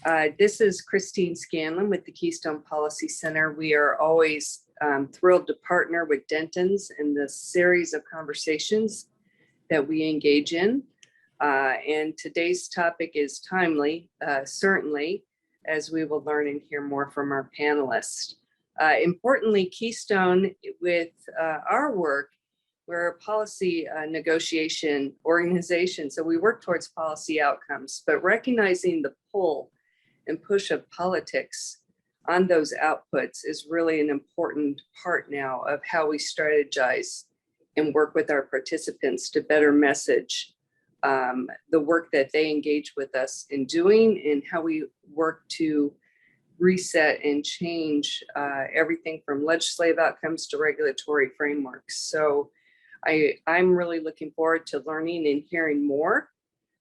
This is Christine Scanlon with the Keystone Policy Center. We are always thrilled to partner with Dentons in this series of conversations that we engage in. And today's topic is timely, certainly, as we will learn and hear more from our panelists. Importantly, Keystone, with our work, we're a policy negotiation organization, so we work towards policy outcomes, but recognizing the pull and push of politics on those outputs is really an important part now of how we strategize and work with our participants to better message the work that they engage with us in doing, and how we work to reset and change everything from legislative outcomes to regulatory frameworks. So I'm really looking forward to learning and hearing more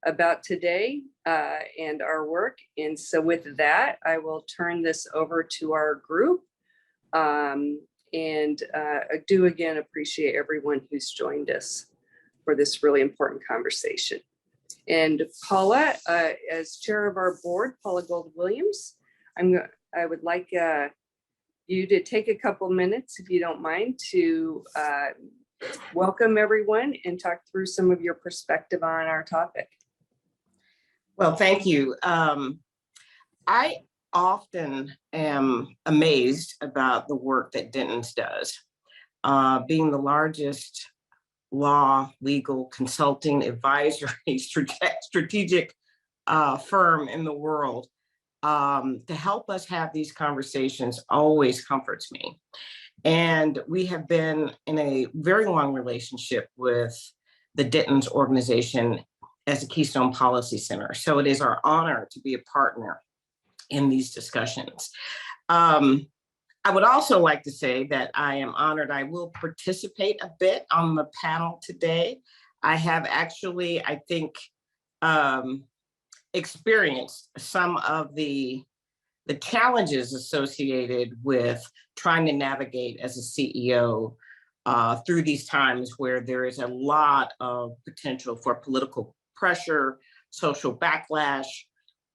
about today and our work. And so with that, I will turn this over to our group. I do again appreciate everyone who's joined us for this really important conversation. And Paula, as chair of our board, Paula Gold-Williams, I would like you to take a couple minutes, if you don't mind, to welcome everyone and talk through some of your perspective on our topic. Well, thank you. I often am amazed about the work that Dentons does. Being the largest law, legal, consulting, advisory, strategic firm in the world, to help us have these conversations always comforts me. And we have been in a very long relationship with the Dentons organization as a Keystone Policy Center. So it is our honor to be a partner in these discussions. I would also like to say that I am honored. I will participate a bit on the panel today. I have actually, I think, experienced some of the challenges associated with trying to navigate as a CEO through these times where there is a lot of potential for political pressure, social backlash.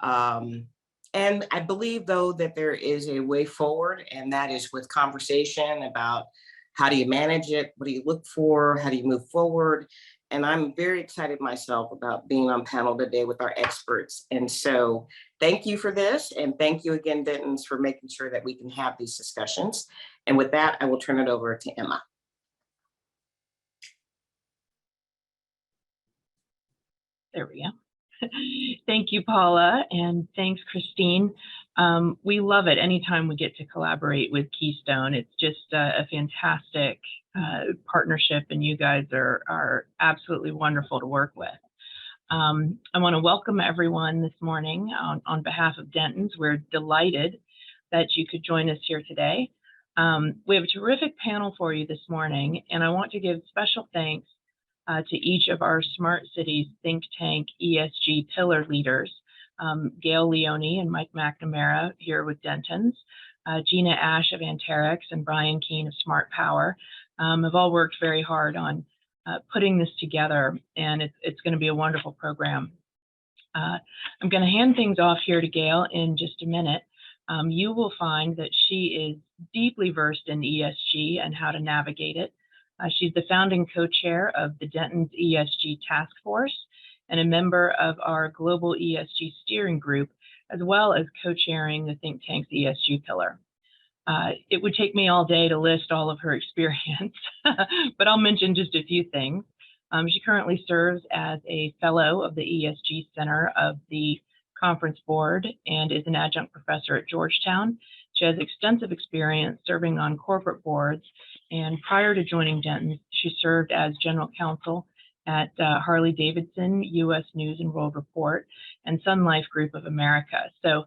And I believe, though, that there is a way forward, and that is with conversation about how do you manage it, what do you look for, how do you move forward. And I'm very excited myself about being on panel today with our experts. And so thank you for this. And thank you again, Dentons, for making sure that we can have these discussions. And with that, I will turn it over to Emma. There we go. Thank you, Paula, and thanks, Christine. We love it anytime we get to collaborate with Keystone. It's just a fantastic partnership, and you guys are absolutely wonderful to work with. I want to welcome everyone this morning on behalf of Dentons. We're delighted that you could join us here today. We have a terrific panel for you this morning, and I want to give special thanks to each of our Smart Cities think tank ESG pillar leaders, Gail Leone and Mike McNamara here with Dentons, Gina Ash of Anterix and Brian Keene of Smart Power have all worked very hard on putting this together, and it's going to be a wonderful program. I'm going to hand things off here to Gail in just a minute. You will find that she is deeply versed in ESG and how to navigate it. She's the founding co-chair of the Dentons ESG Task Force and a member of our Global ESG Steering Group, as well as co-chairing the think tank's ESG pillar. It would take me all day to list all of her experience, but I'll mention just a few things. She currently serves as a fellow of the ESG Center of the Conference Board and is an adjunct professor at Georgetown. She has extensive experience serving on corporate boards, and prior to joining Dentons, she served as general counsel at Harley-Davidson, U.S. News and World Report, and Sun Life Group of America. So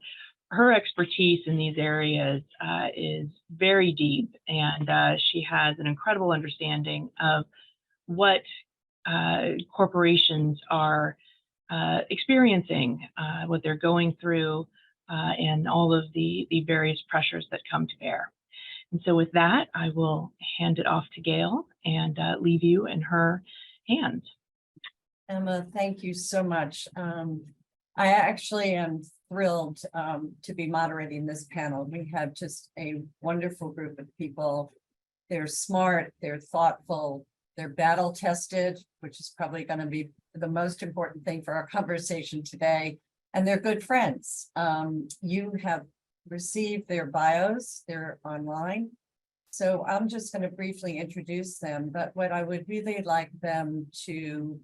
her expertise in these areas is very deep, and she has an incredible understanding of what corporations are experiencing, what they're going through, and all of the various pressures that come to bear. And so with that, I will hand it off to Gail and leave you in her hands. Emma, thank you so much. I actually am thrilled to be moderating this panel. We have just a wonderful group of people. They're smart, they're thoughtful, they're battle tested, which is probably going to be the most important thing for our conversation today. And they're good friends. You have received their bios, they're online. So I'm just going to briefly introduce them, but what I would really like them to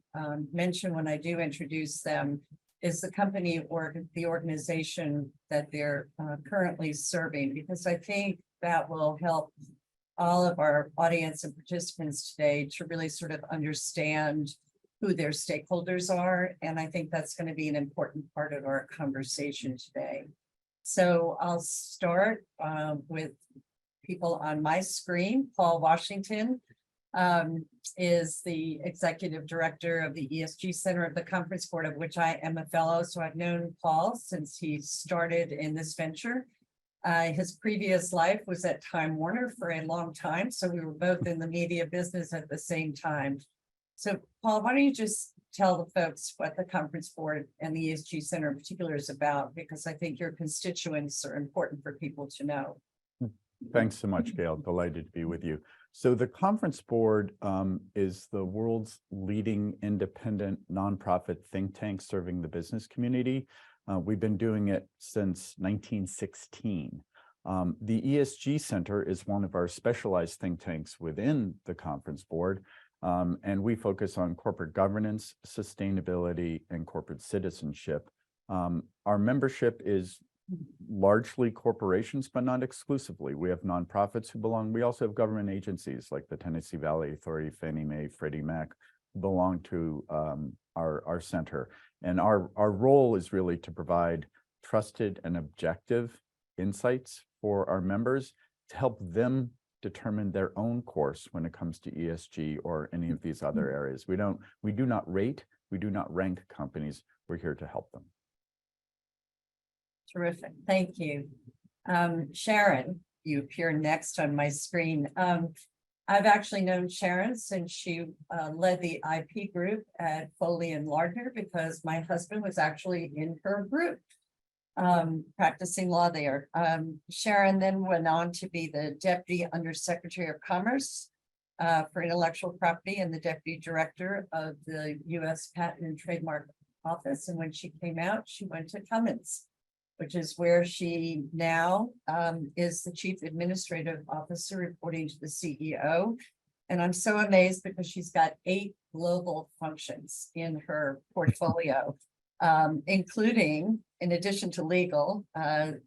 mention when I do introduce them is the company or the organization that they're currently serving, because I think that will help all of our audience and participants today to really sort of understand who their stakeholders are. And I think that's going to be an important part of our conversation today. So I'll start with people on my screen. Paul Washington is the executive director of the ESG Center of the Conference Board, of which I am a fellow. So I've known Paul since he started in this venture. His previous life was at Time Warner for a long time. So we were both in the media business at the same time. So Paul, why don't you just tell the folks what the Conference Board and the ESG Center in particular is about, because I think your constituents are important for people to know. Thanks so much, Gail. Delighted to be with you. So the Conference Board is the world's leading independent nonprofit think tank serving the business community. We've been doing it since 1916. The ESG Center is one of our specialized think tanks within the Conference Board, and we focus on corporate governance, sustainability, and corporate citizenship. Our membership is largely corporations, but not exclusively. We have nonprofits who belong. We also have government agencies like the Tennessee Valley Authority, Fannie Mae, Freddie Mac, who belong to our center. And our role is really to provide trusted and objective insights for our members to help them determine their own course when it comes to ESG or any of these other areas. We do not rate, we do not rank companies. We're here to help them. Terrific, thank you. Sharon, you appear next on my screen. I've actually known Sharon since she led the IP group at Foley and Lardner, because my husband was actually in her group practicing law there. Sharon then went on to be the Deputy Undersecretary of Commerce for Intellectual Property and the Deputy Director of the U.S. Patent and Trademark Office. And when she came out, she went to Cummins, which is where she now is the Chief Administrative Officer reporting to the CEO. And I'm so amazed because she's got 8 global functions in her portfolio, including, in addition to legal,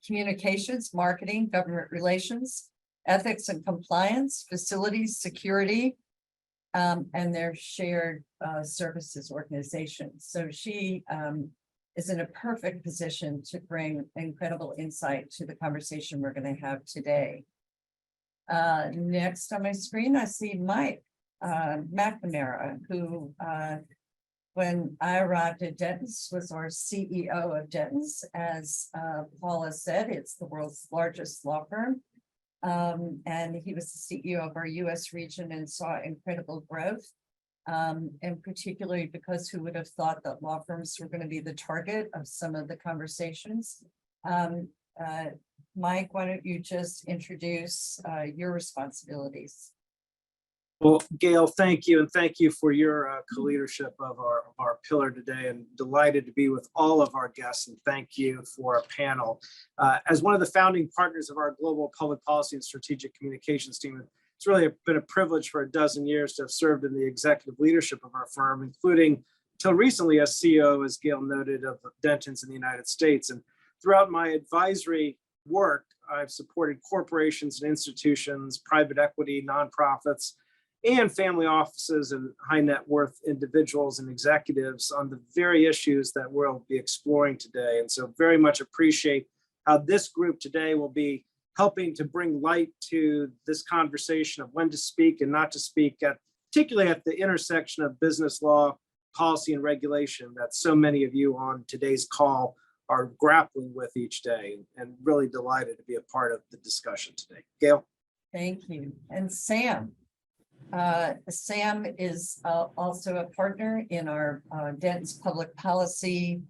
communications, marketing, government relations, ethics and compliance, facilities, security, and their shared services organization. So she is in a perfect position to bring incredible insight to the conversation we're going to have today. Next on my screen, I see Mike McNamara, who, when I arrived at Dentons, was our CEO of Dentons. As Paula said, it's the world's largest law firm. And he was the CEO of our US region and saw incredible growth. And particularly because who would have thought that law firms were going to be the target of some of the conversations. Mike, why don't you just introduce your responsibilities? Well, Gail, thank you. And thank you for your co-leadership of our pillar today, and delighted to be with all of our guests. And thank you for our panel. As one of the founding partners of our global public policy and strategic communications team, it's really been a privilege for a dozen years to have served in the executive leadership of our firm, including till recently as CEO, as Gail noted, of Dentons in the United States. And throughout my advisory work, I've supported corporations and institutions, private equity, nonprofits, and family offices and high net worth individuals and executives on the very issues that we'll be exploring today. And so very much appreciate how this group today will be helping to bring light to this conversation of when to speak and not to speak, particularly at the intersection of business law, policy, and regulation that so many of you on today's call are grappling with each day, and really delighted to be a part of the discussion today. Gail? Thank you. And Sam. Sam is also a partner in our Dentons Public Policy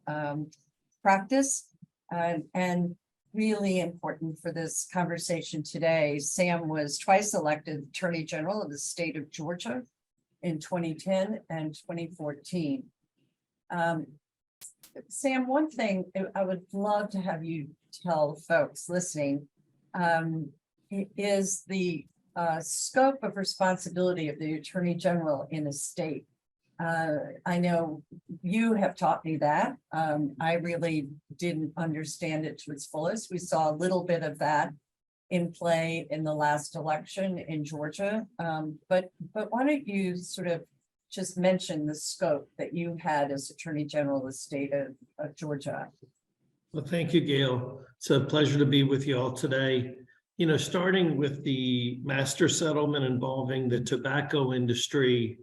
practice. And really important for this conversation today, Sam was twice elected Attorney General of the state of Georgia in 2010 and 2014. Sam, one thing I would love to have you tell folks listening is the scope of responsibility of the Attorney General in a state. I know you have taught me that. I really didn't understand it to its fullest. We saw a little bit of that in play in the last election in Georgia. But why don't you sort of just mention the scope that you had as Attorney General of the state of Georgia? Well, thank you, Gail. It's a pleasure to be with you all today. You know, starting with the master settlement involving the tobacco industry,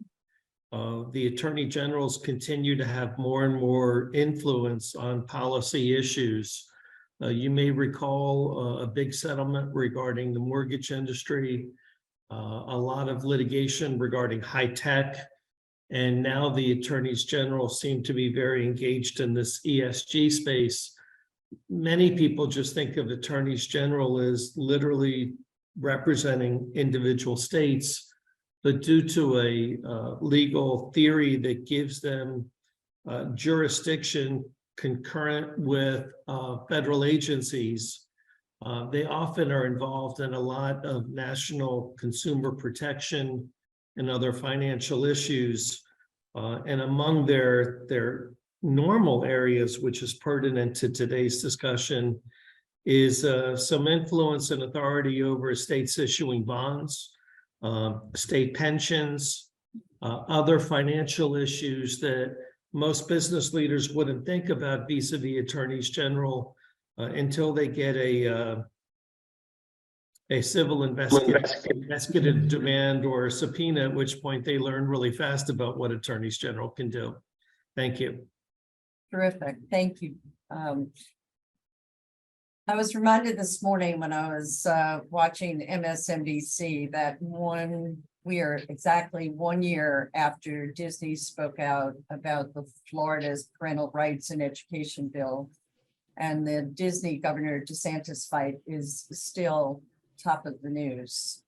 the attorney generals continue to have more and more influence on policy issues. You may recall a big settlement regarding the mortgage industry, a lot of litigation regarding high tech, and now the attorneys general seem to be very engaged in this ESG space. Many people just think of attorneys general as literally representing individual states, but due to a legal theory that gives them jurisdiction concurrent with federal agencies, they often are involved in a lot of national consumer protection and other financial issues. And among their normal areas, which is pertinent to today's discussion, is some influence and authority over states issuing bonds, state pensions, other financial issues that most business leaders wouldn't think about vis-a-vis attorneys general until they get a civil investigative demand or a subpoena, at which point they learn really fast about what attorneys general can do. Thank you. Terrific, thank you. I was reminded this morning when I was watching MSNBC that we are exactly 1 year after Disney spoke out about the Florida's parental rights and education bill, and the Disney Governor DeSantis fight is still top of the news.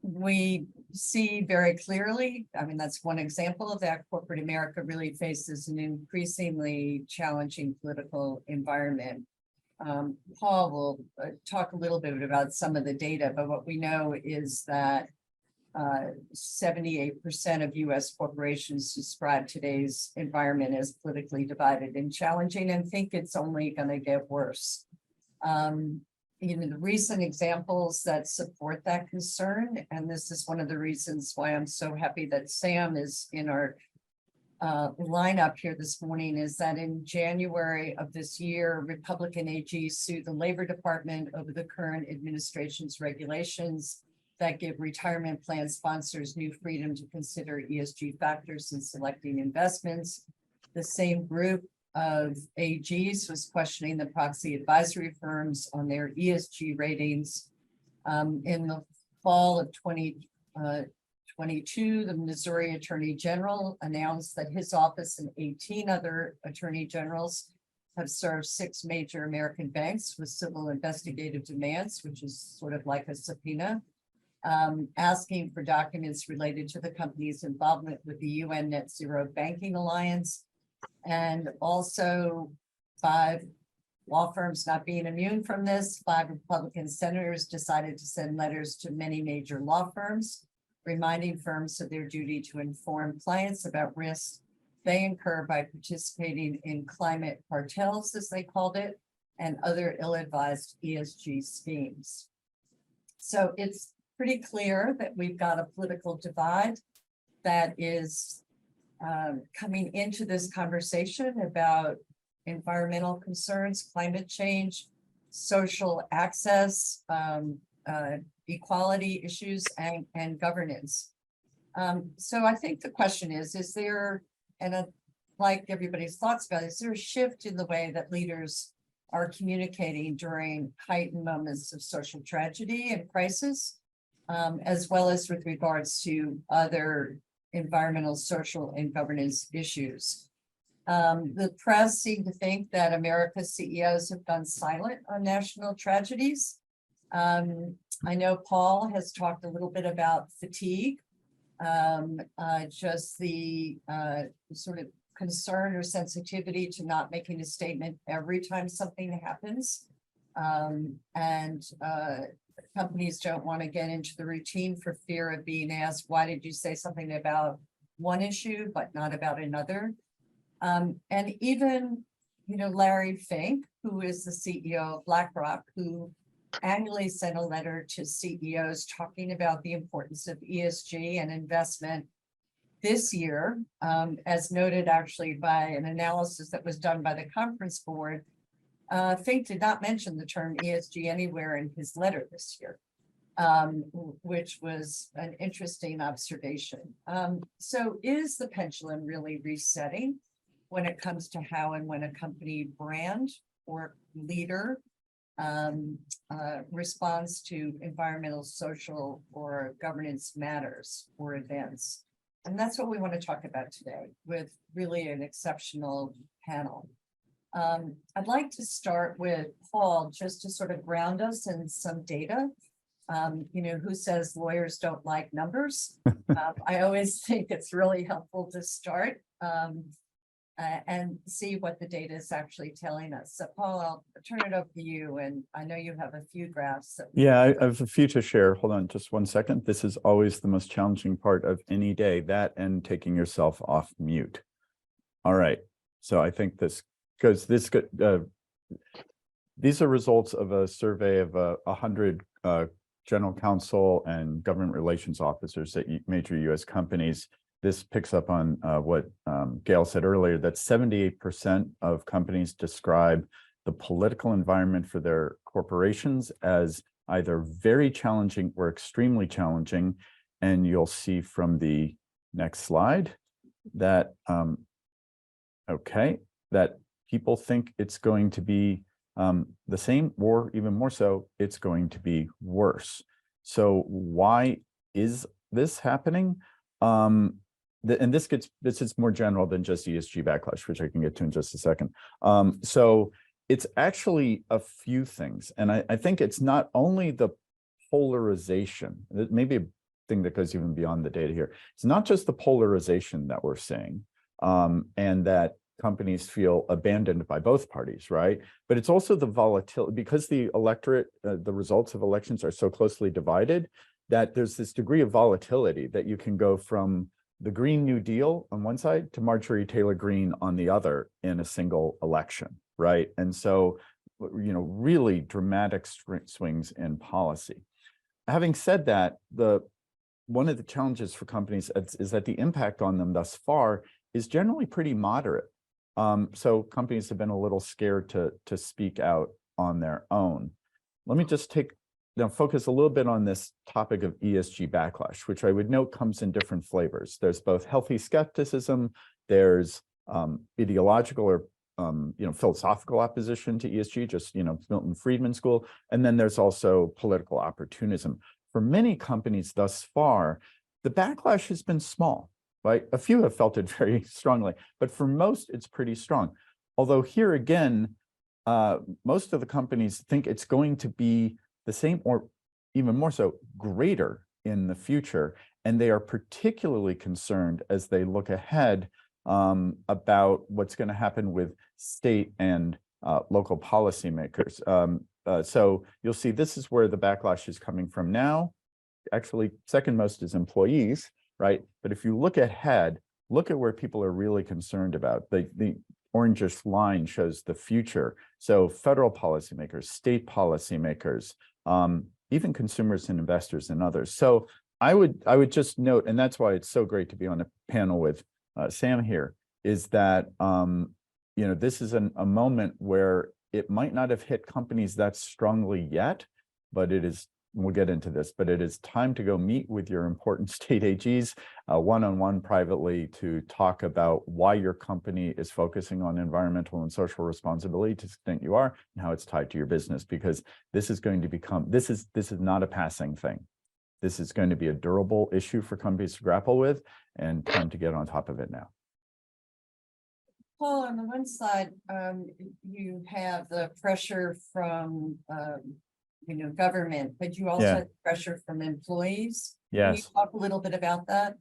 We see very clearly, I mean, that's one example of that. Corporate America really faces an increasingly challenging political environment. Paul will talk a little bit about some of the data, but what we know is that 78% of US corporations describe today's environment as politically divided and challenging, and think it's only going to get worse. You know, the recent examples that support that concern, and this is one of the reasons why I'm so happy that Sam is in our lineup here this morning, is that in January of this year, Republican AG sued the Labor Department over the current administration's regulations that give retirement plan sponsors new freedom to consider ESG factors in selecting investments. The same group of AGs was questioning the proxy advisory firms on their ESG ratings. In the fall of 2022, the Missouri Attorney General announced that his office and 18 other attorney generals have served 6 major American banks with civil investigative demands, which is sort of like a subpoena, asking for documents related to the company's involvement with the UN Net Zero Banking Alliance. And also 5 law firms not being immune from this, 5 Republican senators decided to send letters to many major law firms, reminding firms of their duty to inform clients about risks they incur by participating in climate cartels, as they called it, and other ill-advised ESG schemes. So it's pretty clear that we've got a political divide that is coming into this conversation about environmental concerns, climate change, social access, equality issues, and governance. So I think the question is there, and I'd like everybody's thoughts about it, is there a shift in the way that leaders are communicating during heightened moments of social tragedy and crisis, as well as with regards to other environmental, social, and governance issues? The press seem to think that America's CEOs have gone silent on national tragedies. I know Paul has talked a little bit about fatigue. Just the sort of concern or sensitivity to not making a statement every time something happens. Companies don't want to get into the routine for fear of being asked, why did you say something about one issue, but not about another? And even, Larry Fink, who is the CEO of BlackRock, who annually sent a letter to CEOs talking about the importance of ESG and investment this year, as noted actually by an analysis that was done by the conference board. Fink did not mention the term ESG anywhere in his letter this year, which was an interesting observation. So is the pendulum really resetting when it comes to how and when a company brand or leader responds to environmental, social, or governance matters or events? And that's what we want to talk about today with really an exceptional panel. I'd like to start with Paul, just to sort of ground us in some data. Who says lawyers don't like numbers? I always think it's really helpful to start and see what the data is actually telling us. So Paul, I'll turn it over to you, and I know you have a few graphs. Yeah, I have a few to share. Hold on just 1 second. This is always the most challenging part of any day, that and taking yourself off mute. All right, so I think these are results of a survey of 100 general counsel and government relations officers at major U.S. companies. This picks up on what Gail said earlier, that 78% of companies describe the political environment for their corporations as either very challenging or extremely challenging. And you'll see from the next slide that, that people think it's going to be the same, or even more so, it's going to be worse. So why is this happening? And this is more general than just ESG backlash, which I can get to in just a second. So it's actually a few things. And I think it's not only the polarization, it may be a thing that goes even beyond the data here. It's not just the polarization that we're seeing, and that companies feel abandoned by both parties, right? But it's also the volatility, because the electorate, the results of elections are so closely divided, that there's this degree of volatility that you can go from the Green New Deal on one side to Marjorie Taylor Greene on the other in a single election, right? And so, really dramatic swings in policy. Having said that, one of the challenges for companies is that the impact on them thus far is generally pretty moderate. So companies have been a little scared to speak out on their own. Let me just focus a little bit on this topic of ESG backlash, which I would note comes in different flavors. There's both healthy skepticism, there's ideological or philosophical opposition to ESG, just Milton Friedman school, and then there's also political opportunism. For many companies thus far, the backlash has been small. Right? A few have felt it very strongly, but for most, it's pretty strong. Although here again, most of the companies think it's going to be the same or even more so greater in the future. And they are particularly concerned as they look ahead about what's going to happen with state and local policymakers. So you'll see this is where the backlash is coming from now. Actually, second most is employees. Right. But if you look ahead, look at where people are really concerned about. The orangish line shows the future. So federal policymakers, state policymakers, even consumers and investors and others. So I would just note, and that's why it's so great to be on a panel with Sam here, is that this is a moment where it might not have hit companies that strongly yet, but it is. We'll get into this, but it is time to go meet with your important state AGs one-on-one privately to talk about why your company is focusing on environmental and social responsibility to the extent you are, and how it's tied to your business, because this is going to become, this is not a passing thing. This is going to be a durable issue for companies to grapple with, and time to get on top of it now. Paul, on the one side, you have the pressure from, government, but you also Yeah. have pressure from employees. Can you Yes. talk a little bit about that?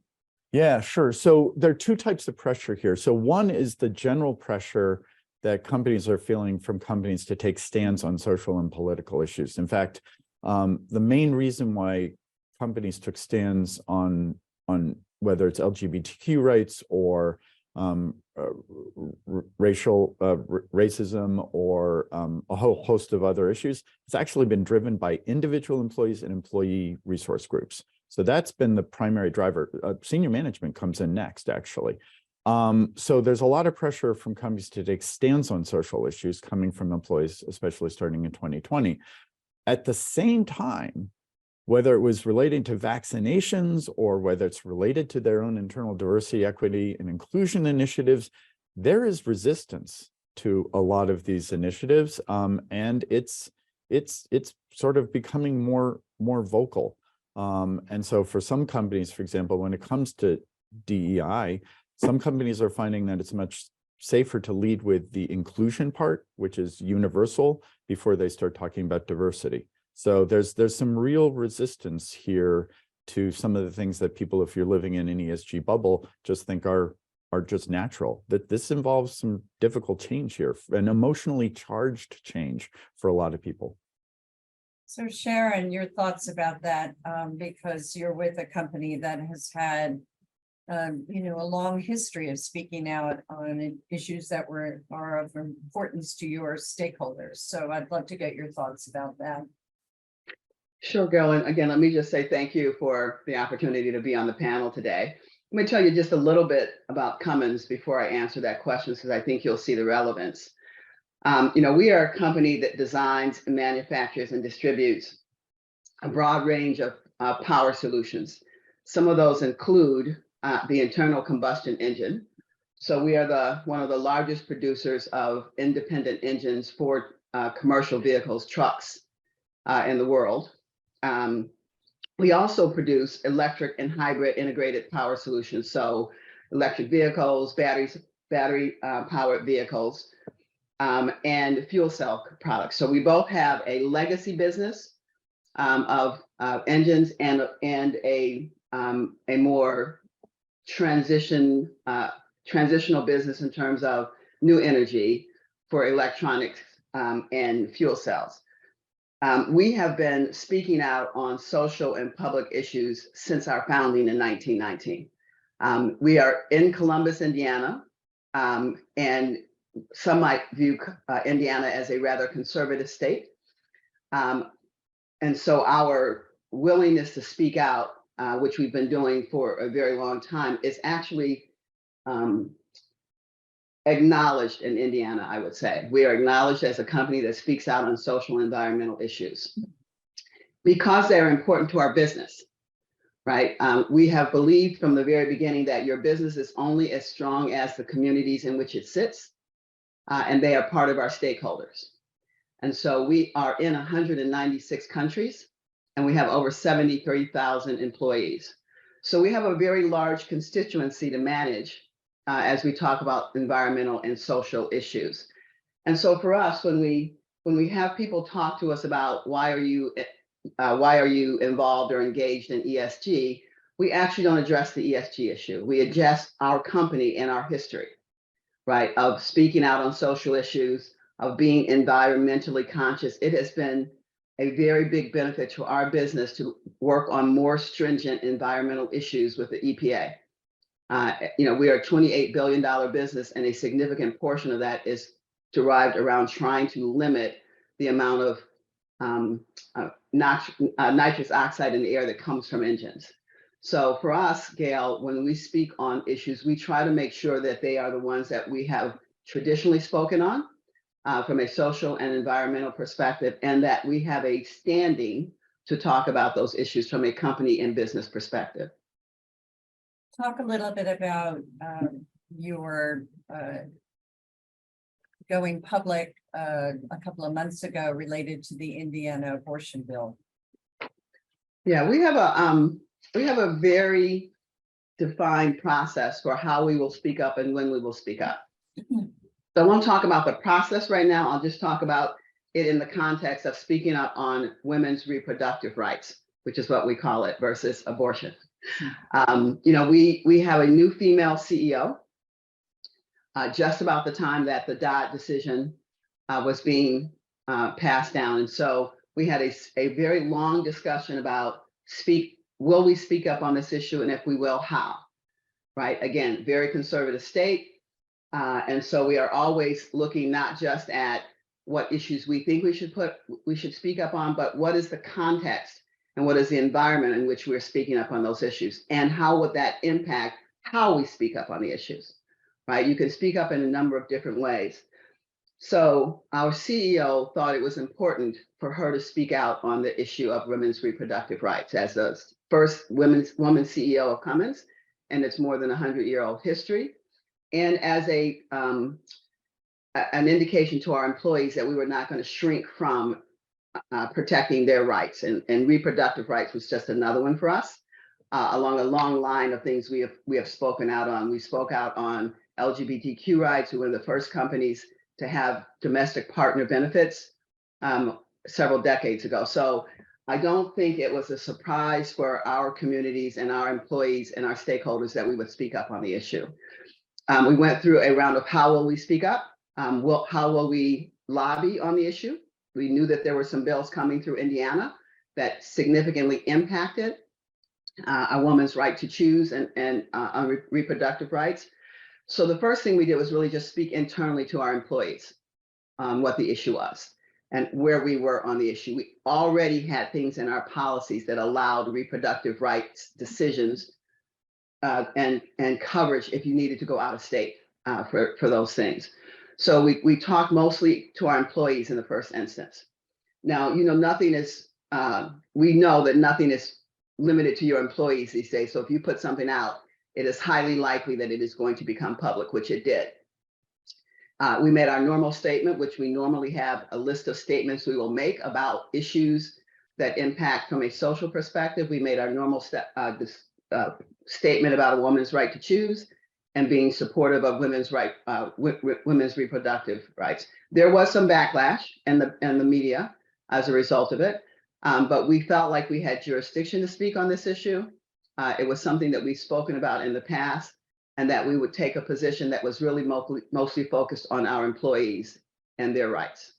Yeah, sure. So there are two types of pressure here. So one is the general pressure that companies are feeling from companies to take stands on social and political issues. In fact, the main reason why companies took stands on whether it's LGBTQ rights or racism or a whole host of other issues, it's actually been driven by individual employees and employee resource groups. So that's been the primary driver. Senior management comes in next, actually. So there's a lot of pressure from companies to take stands on social issues coming from employees, especially starting in 2020. At the same time, whether it was relating to vaccinations or whether it's related to their own internal diversity, equity, and inclusion initiatives, there is resistance to a lot of these initiatives, and it's sort of becoming more vocal. And so for some companies, for example, when it comes to DEI, some companies are finding that it's much safer to lead with the inclusion part, which is universal, before they start talking about diversity. So there's some real resistance here to some of the things that people, if you're living in an ESG bubble, just think are just natural. That this involves some difficult change here, an emotionally charged change for a lot of people. So Sharon, your thoughts about that, because you're with a company that has had, a long history of speaking out on issues that are of importance to your stakeholders. So I'd love to get your thoughts about that. Sure, Gail. And again, let me just say thank you for the opportunity to be on the panel today. Let me tell you just a little bit about Cummins before I answer that question, because I think you'll see the relevance. We are a company that designs, manufactures, and distributes a broad range of power solutions. Some of those include the internal combustion engine. So we are one of the largest producers of independent engines for commercial vehicles, trucks in the world. We also produce electric and hybrid integrated power solutions. So electric vehicles, battery powered vehicles, and fuel cell products. So we both have a legacy business of engines and a more transitional business in terms of new energy for electronics and fuel cells. We have been speaking out on social and public issues since our founding in 1919. We are in Columbus, Indiana, and some might view Indiana as a rather conservative state. And so our willingness to speak out, which we've been doing for a very long time, is actually acknowledged in Indiana, I would say. We are acknowledged as a company that speaks out on social and environmental issues because they're important to our business, right? We have believed from the very beginning that your business is only as strong as the communities in which it sits, and they are part of our stakeholders. And so we are in 196 countries, and we have over 73,000 employees. So we have a very large constituency to manage as we talk about environmental and social issues. And so for us, when we have people talk to us about why are you involved or engaged in ESG, we actually don't address the ESG issue. We address our company and our history, right, of speaking out on social issues, of being environmentally conscious. It has been a very big benefit to our business to work on more stringent environmental issues with the EPA. We are a $28 billion business, and a significant portion of that is derived around trying to limit the amount of nitrous oxide in the air that comes from engines. So for us, Gail, when we speak on issues, we try to make sure that they are the ones that we have traditionally spoken on from a social and environmental perspective, and that we have a standing to talk about those issues from a company and business perspective. Talk a little bit about your going public a couple of months ago related to the Indiana abortion bill. Yeah, we have a very defined process for how we will speak up and when we will speak up. So I won't talk about the process right now. I'll just talk about it in the context of speaking up on women's reproductive rights, which is what we call it, versus abortion. We have a new female CEO just about the time that the Dodd decision was being passed down. And so we had a very long discussion about will we speak up on this issue? And if we will, how? Right? Again, very conservative state. And so we are always looking not just at what issues we think we should speak up on, but what is the context and what is the environment in which we're speaking up on those issues, and how would that impact how we speak up on the issues, right? You can speak up in a number of different ways. So our CEO thought it was important for her to speak out on the issue of women's reproductive rights as the first woman CEO of Cummins, and it's more than 100-year-old history. And as an indication to our employees that we were not going to shrink from protecting their rights, and reproductive rights was just another one for us, along a long line of things we have spoken out on. We spoke out on LGBTQ rights. We were the first companies to have domestic partner benefits several decades ago. So I don't think it was a surprise for our communities and our employees and our stakeholders that we would speak up on the issue. We went through a round of how will we speak up? How will we lobby on the issue? We knew that there were some bills coming through Indiana that significantly impacted a woman's right to choose and on reproductive rights. So the first thing we did was really just speak internally to our employees on what the issue was and where we were on the issue. We already had things in our policies that allowed reproductive rights decisions and coverage if you needed to go out of state for those things. So we talked mostly to our employees in the first instance. Now, nothing is, we know that nothing is limited to your employees these days. So if you put something out, it is highly likely that it is going to become public, which it did. We made our normal statement, which we normally have a list of statements we will make about issues that impact from a social perspective. We made our normal statement about a woman's right to choose and being supportive of women's reproductive rights. There was some backlash in the media as a result of it, but we felt like we had jurisdiction to speak on this issue. It was something that we've spoken about in the past, and that we would take a position that was really mostly focused on our employees and their rights.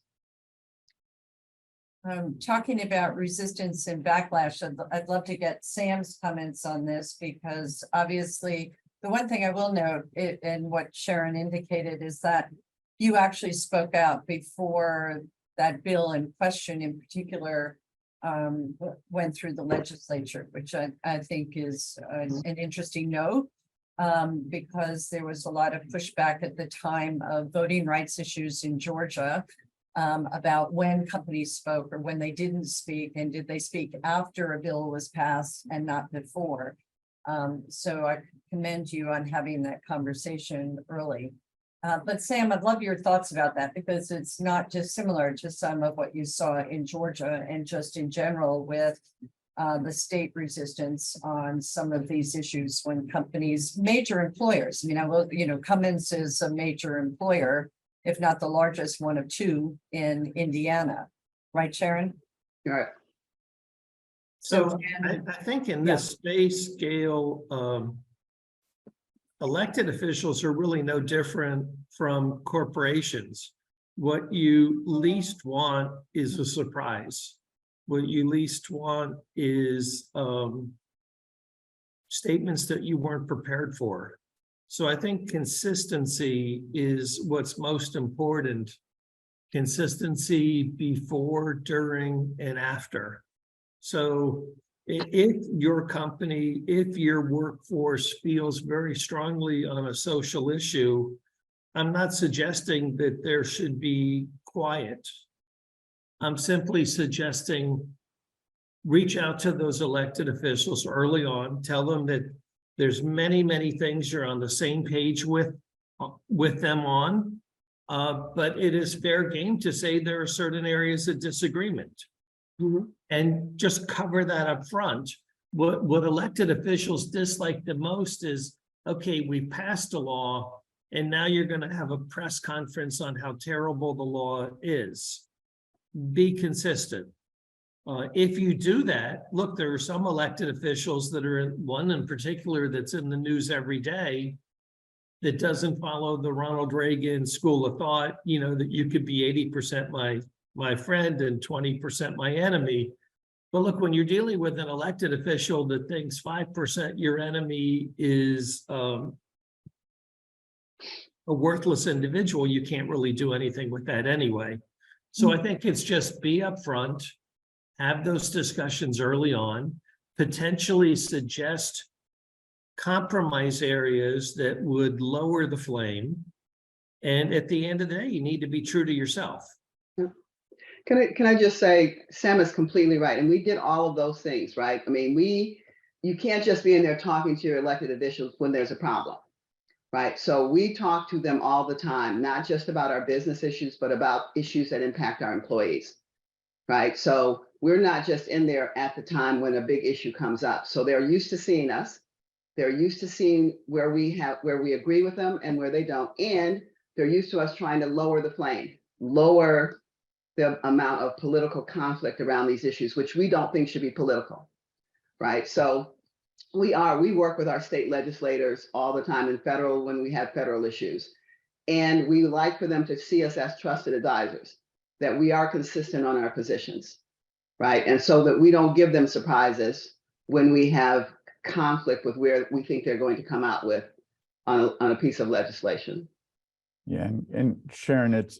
Talking about resistance and backlash, I'd love to get Sam's comments on this, because obviously the one thing I will note, and what Sharon indicated, is that you actually spoke out before that bill in question in particular went through the legislature, which I think is an interesting note, because there was a lot of pushback at the time of voting rights issues in Georgia about when companies spoke or when they didn't speak, and did they speak after a bill was passed and not before. So I commend you on having that conversation early. But Sam, I'd love your thoughts about that, because it's not just similar to some of what you saw in Georgia and just in general with the state resistance on some of these issues when companies, major employers, Cummins is a major employer, if not the largest one of two in Indiana. Right, Sharon? Right. So I think in this space, Gail, elected officials are really no different from corporations. What you least want is a surprise. What you least want is statements that you weren't prepared for. So I think consistency is what's most important. Consistency before, during, and after. So if your company, if your workforce feels very strongly on a social issue, I'm not suggesting that there should be quiet. I'm simply suggesting reach out to those elected officials early on, tell them that there's many, many things you're on the same page with them on, but it is fair game to say there are certain areas of disagreement. Mm-hmm. And just cover that up front. What elected officials dislike the most is, okay, we passed a law, and now you're going to have a press conference on how terrible the law is. Be consistent. If you do that, look, there are some elected officials that are, one in particular that's in the news every day, that doesn't follow the Ronald Reagan school of thought, you know, that you could be 80% my friend and 20% my enemy. But look, when you're dealing with an elected official that thinks 5% your enemy is a worthless individual, you can't really do anything with that anyway. So I think it's just be upfront, have those discussions early on, potentially suggest compromise areas that would lower the flame. And at the end of the day, you need to be true to yourself. Can I just say, Sam is completely right. And we did all of those things, right? I mean, you can't just be in there talking to your elected officials when there's a problem, right? So we talk to them all the time, not just about our business issues, but about issues that impact our employees, right? So we're not just in there at the time when a big issue comes up. So they're used to seeing us. They're used to seeing where we agree with them and where they don't. And they're used to us trying to lower the flame, lower the amount of political conflict around these issues, which we don't think should be political, right? So we work with our state legislators all the time in federal when we have federal issues. And we like for them to see us as trusted advisors, that we are consistent on our positions, right? And so that we don't give them surprises when we have conflict with where we think they're going to come out with on a piece of legislation. Yeah, and Sharon, it's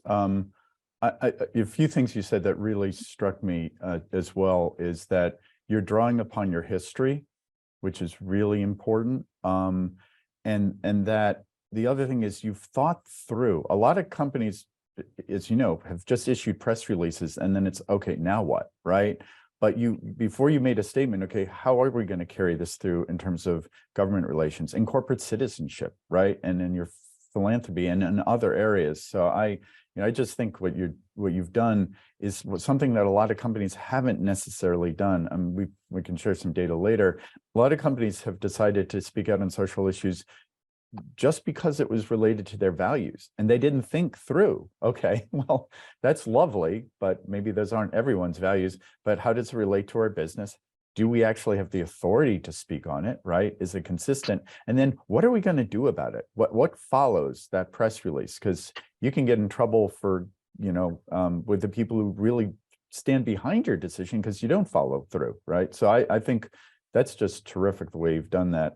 a few things you said that really struck me as well is that you're drawing upon your history, which is really important, and that the other thing is you've thought through. A lot of companies, as you know, have just issued press releases, and then it's okay, now what, right? But before you made a statement, okay, how are we going to carry this through in terms of government relations and corporate citizenship, right? And in your philanthropy and in other areas. So I just think what you've done is something that a lot of companies haven't necessarily done. We can share some data later. A lot of companies have decided to speak out on social issues just because it was related to their values, and they didn't think through, okay, well, that's lovely, but maybe those aren't everyone's values, but how does it relate to our business? Do we actually have the authority to speak on it, right? Is it consistent? And then what are we going to do about it? What follows that press release? Because you can get in trouble for, with the people who really stand behind your decision because you don't follow through, right? So I think that's just terrific the way you've done that.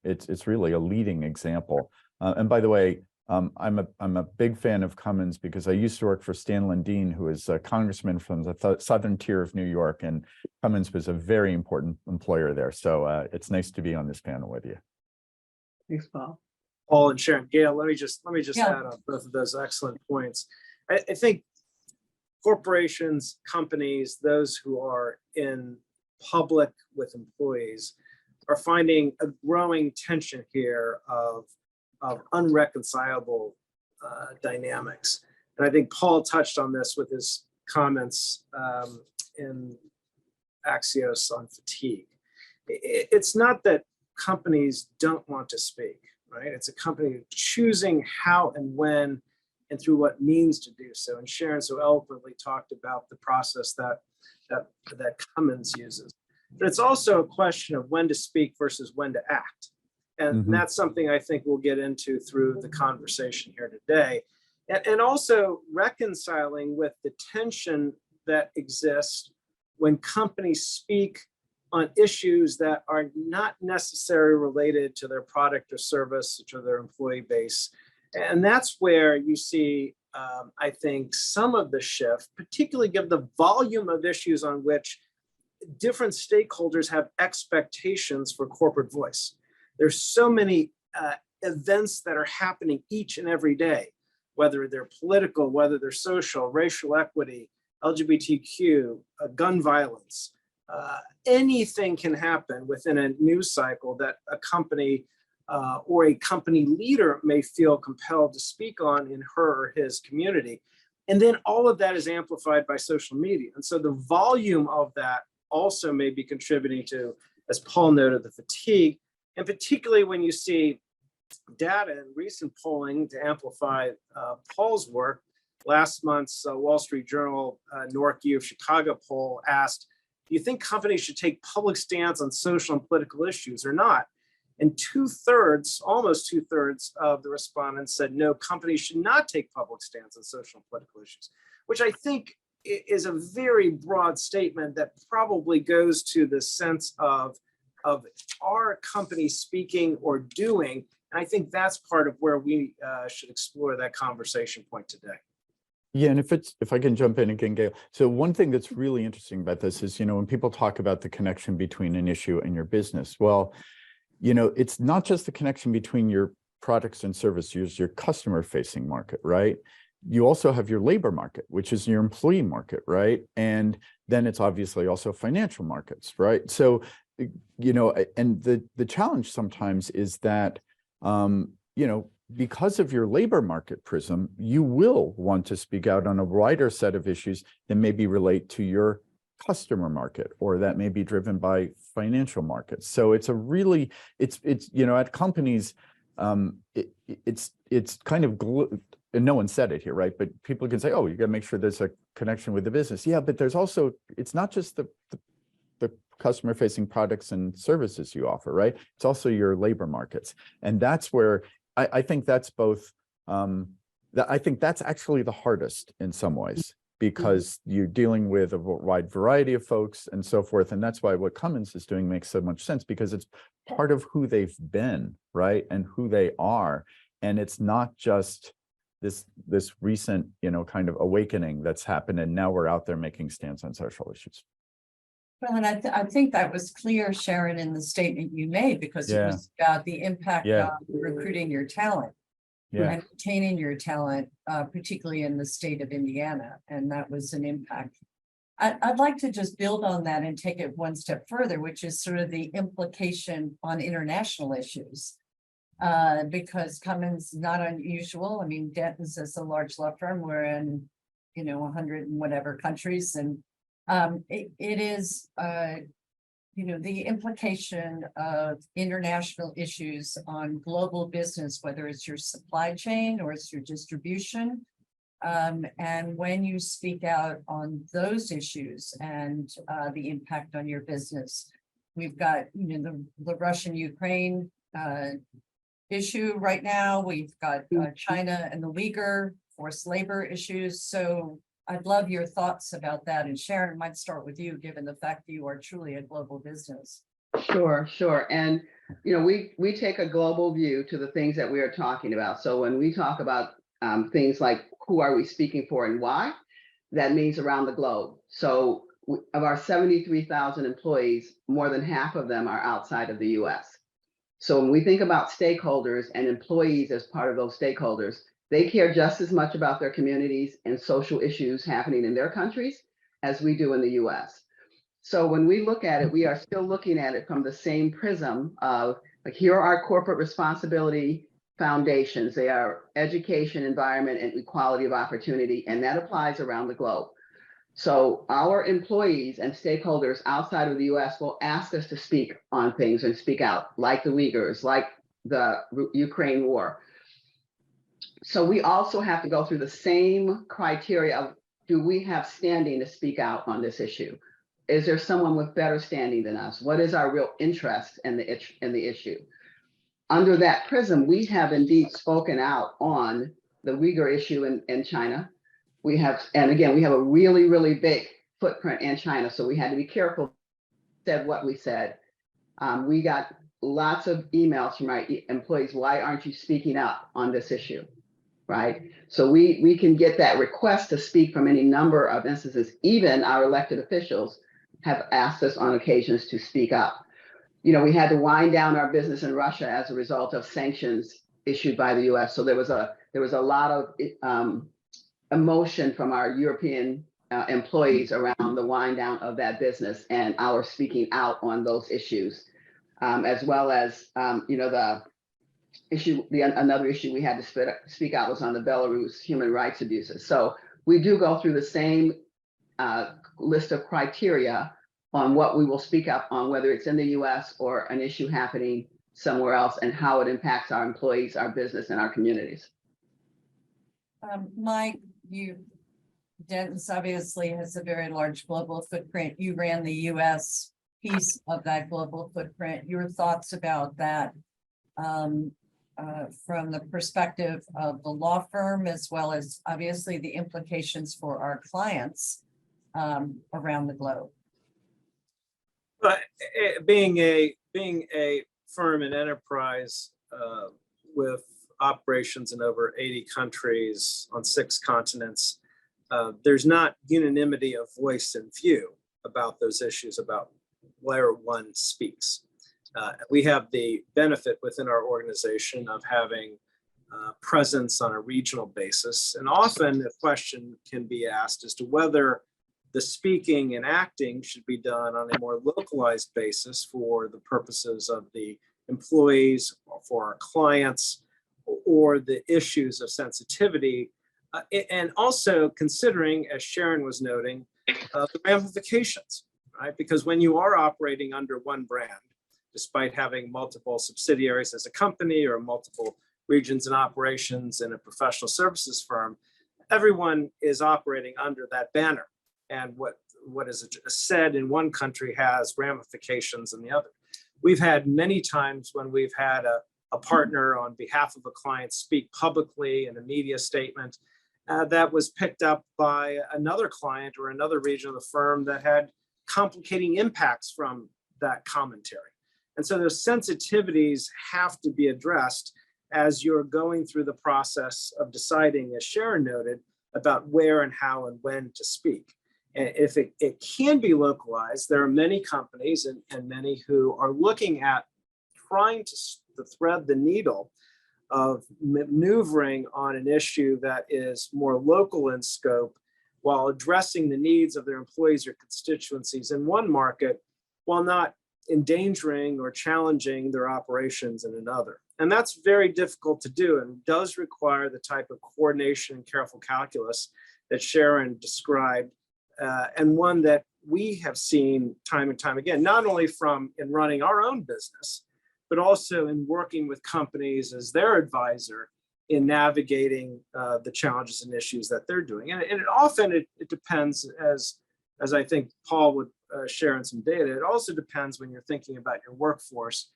It's really a leading example. And by the way, I'm a big fan of Cummins because I used to work for Stan Lundeen, who is a congressman from the southern tier of New York, and Cummins was a very important employer there. So it's nice to be on this panel with you. Thanks, Paul. Paul and Sharon. Gail, let me just Yeah. add on both of those excellent points. I think corporations, companies, those who are in public with employees are finding a growing tension here of unreconcilable dynamics. And I think Paul touched on this with his comments in Axios on fatigue. It's not that companies don't want to speak, right? It's a company choosing how and when and through what means to do so. And Sharon so eloquently talked about the process that Cummins uses. But it's also a question of when to speak versus when to act. And that's something I think we'll get into through the conversation here today. And also reconciling with the tension that exists when companies speak on issues that are not necessarily related to their product or service or to their employee base. And that's where you see, I think, some of the shift, particularly given the volume of issues on which different stakeholders have expectations for corporate voice. There's so many events that are happening each and every day, whether they're political, whether they're social, racial equity, LGBTQ, gun violence. Anything can happen within a news cycle that a company or a company leader may feel compelled to speak on in her or his community. And then all of that is amplified by social media. And so the volume of that also may be contributing to, as Paul noted, the fatigue. And particularly when you see data and recent polling to amplify Paul's work. Last month's Wall Street Journal Northview of Chicago poll asked, do you think companies should take public stance on social and political issues or not? And 2/3, almost 2/3 of the respondents said no, companies should not take public stance on social and political issues, which I think is a very broad statement that probably goes to the sense of our company speaking or doing. And I think that's part of where we should explore that conversation point today. Yeah, and if I can jump in again, Gail. So one thing that's really interesting about this is, when people talk about the connection between an issue and your business, well, it's not just the connection between your products and services, your customer facing market, right? You also have your labor market, which is your employee market, right? And then it's obviously also financial markets, right? So, and the challenge sometimes is that, because of your labor market prism, you will want to speak out on a wider set of issues that maybe relate to your customer market, or that may be driven by financial markets. So it's at companies, it's kind of and no one said it here, right? But people can say, oh, you got to make sure there's a connection with the business. Yeah, but there's also, it's not just the customer facing products and services you offer, right? It's also your labor markets. And that's where I think that's both, I think that's actually the hardest in some ways, because you're dealing with a wide variety of folks and so forth. And that's why what Cummins is doing makes so much sense, because it's part of who they've been, right? And who they are. And it's not just this recent, kind of awakening that's happened. And now we're out there making stands on social issues. Well, and I think that was clear, Sharon, in the statement you made, because it was about the impact on recruiting your talent and retaining your talent, particularly in the state of Indiana. And that was an impact. I'd like to just build on that and take it one step further, which is sort of the implication on international issues. Because Cummins is not unusual. I mean, Denton's is a large law firm. We're in, 100 and whatever countries. And it is, the implication of international issues on global business, whether it's your supply chain or it's your distribution. And when you speak out on those issues and the impact on your business, we've got, the Russian-Ukraine issue right now. We've got China and the Uyghur forced labor issues. So I'd love your thoughts about that. And Sharon, might start with you, given the fact that you are truly a global business. Sure. And, we take a global view to the things that we are talking about. So when we talk about things like who are we speaking for and why, that means around the globe. So of our 73,000 employees, more than half of them are outside of the US. So when we think about stakeholders and employees as part of those stakeholders, they care just as much about their communities and social issues happening in their countries as we do in the US. So when we look at it, we are still looking at it from the same prism of, like, here are our corporate responsibility foundations. They are education, environment, and equality of opportunity, and that applies around the globe. So our employees and stakeholders outside of the US will ask us to speak on things and speak out, like the Uyghurs, like the Ukraine war. So we also have to go through the same criteria of, do we have standing to speak out on this issue? Is there someone with better standing than us? What is our real interest in the issue? Under that prism, we have indeed spoken out on the Uyghur issue in China. We have a really, really big footprint in China, so we had to be careful. Said what we said. We got lots of emails from our employees. Why aren't you speaking up on this issue? Right. So we can get that request to speak from any number of instances. Even our elected officials have asked us on occasions to speak up. We had to wind down our business in Russia as a result of sanctions issued by the US. So there was a lot of emotion from our European employees around the wind down of that business and our speaking out on those issues, as well as the issue. Another issue we had to speak out was on the Belarus human rights abuses. So we do go through the same list of criteria on what we will speak up on, whether it's in the US or an issue happening somewhere else and how it impacts our employees, our business, and our communities. Mike, Denton's obviously has a very large global footprint. You ran the US piece of that global footprint. Your thoughts about that from the perspective of the law firm, as well as obviously the implications for our clients around the globe. But being a firm and enterprise with operations in over 80 countries on 6 continents, there's not unanimity of voice and view about those issues, about where one speaks. We have the benefit within our organization of having presence on a regional basis. And often the question can be asked as to whether the speaking and acting should be done on a more localized basis for the purposes of the employees, or for our clients, or the issues of sensitivity. And also considering, as Sharon was noting, the ramifications, right? Because when you are operating under one brand, despite having multiple subsidiaries as a company or multiple regions and operations in a professional services firm, everyone is operating under that banner. And what is said in one country has ramifications in the other. We've had many times when we've had a partner on behalf of a client speak publicly in a media statement that was picked up by another client or another region of the firm that had complicating impacts from that commentary. And so those sensitivities have to be addressed as you're going through the process of deciding, as Sharon noted, about where and how and when to speak. And if it can be localized, there are many companies and many who are looking at trying to thread the needle of maneuvering on an issue that is more local in scope while addressing the needs of their employees or constituencies in one market, while not endangering or challenging their operations in another. And that's very difficult to do and does require the type of coordination and careful calculus that Sharon described, and one that we have seen time and time again, not only from in running our own business, but also in working with companies as their advisor in navigating the challenges and issues that they're doing. And it often depends, as I think Paul would share in some data, it also depends when you're thinking about your workforce.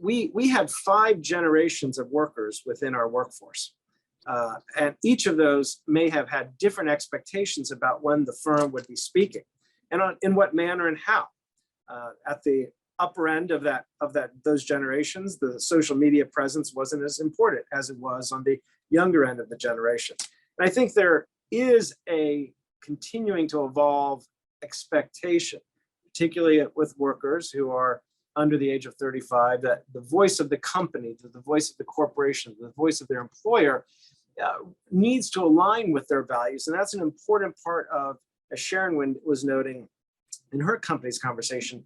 We had 5 generations of workers within our workforce. And each of those may have had different expectations about when the firm would be speaking and in what manner and how. At the upper end of those generations, the social media presence wasn't as important as it was on the younger end of the generation. And I think there is a continuing to evolve expectation, particularly with workers who are under the age of 35, that the voice of the company, the voice of the corporation, the voice of their employer needs to align with their values. And that's an important part of, as Sharon was noting in her company's conversation,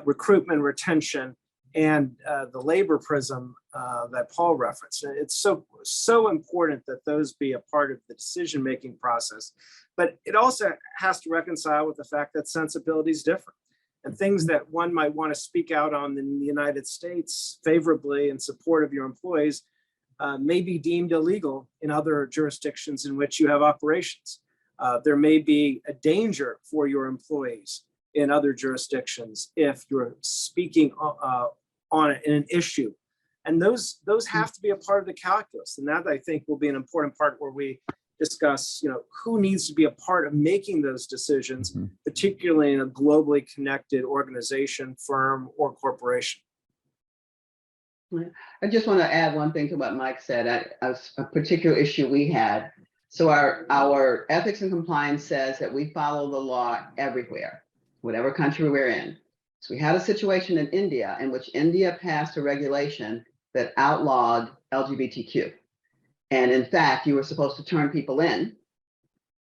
recruitment, retention, and the labor prism that Paul referenced. It's so important that those be a part of the decision-making process. But it also has to reconcile with the fact that sensibility is different. And things that one might want to speak out on in the United States favorably in support of your employees may be deemed illegal in other jurisdictions in which you have operations. There may be a danger for your employees in other jurisdictions if you're speaking on an issue. And those have to be a part of the calculus. And that, I think, will be an important part where we discuss, who needs to be a part of making those decisions, particularly in a globally connected organization, firm, or corporation. I just want to add one thing to what Mike said, a particular issue we had. So our ethics and compliance says that we follow the law everywhere, whatever country we're in. So we had a situation in India in which India passed a regulation that outlawed LGBTQ. And in fact, you were supposed to turn people in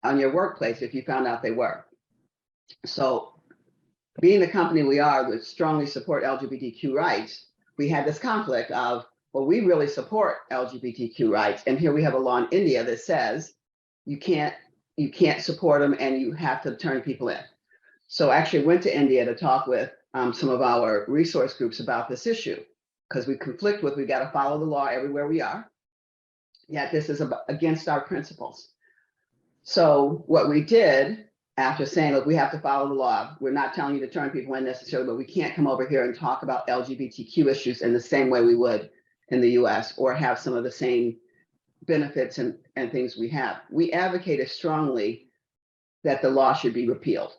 on your workplace if you found out they were. So being the company we are that strongly support LGBTQ rights, we had this conflict of, well, we really support LGBTQ rights. And here we have a law in India that says you can't support them and you have to turn people in. So I actually went to India to talk with some of our resource groups about this issue. because we conflict with, we got to follow the law everywhere we are. Yet this is against our principles. So what we did after saying, look, we have to follow the law. We're not telling you to turn people in necessarily, but we can't come over here and talk about LGBTQ issues in the same way we would in the US, or have some of the same benefits and things we have. We advocated strongly that the law should be repealed,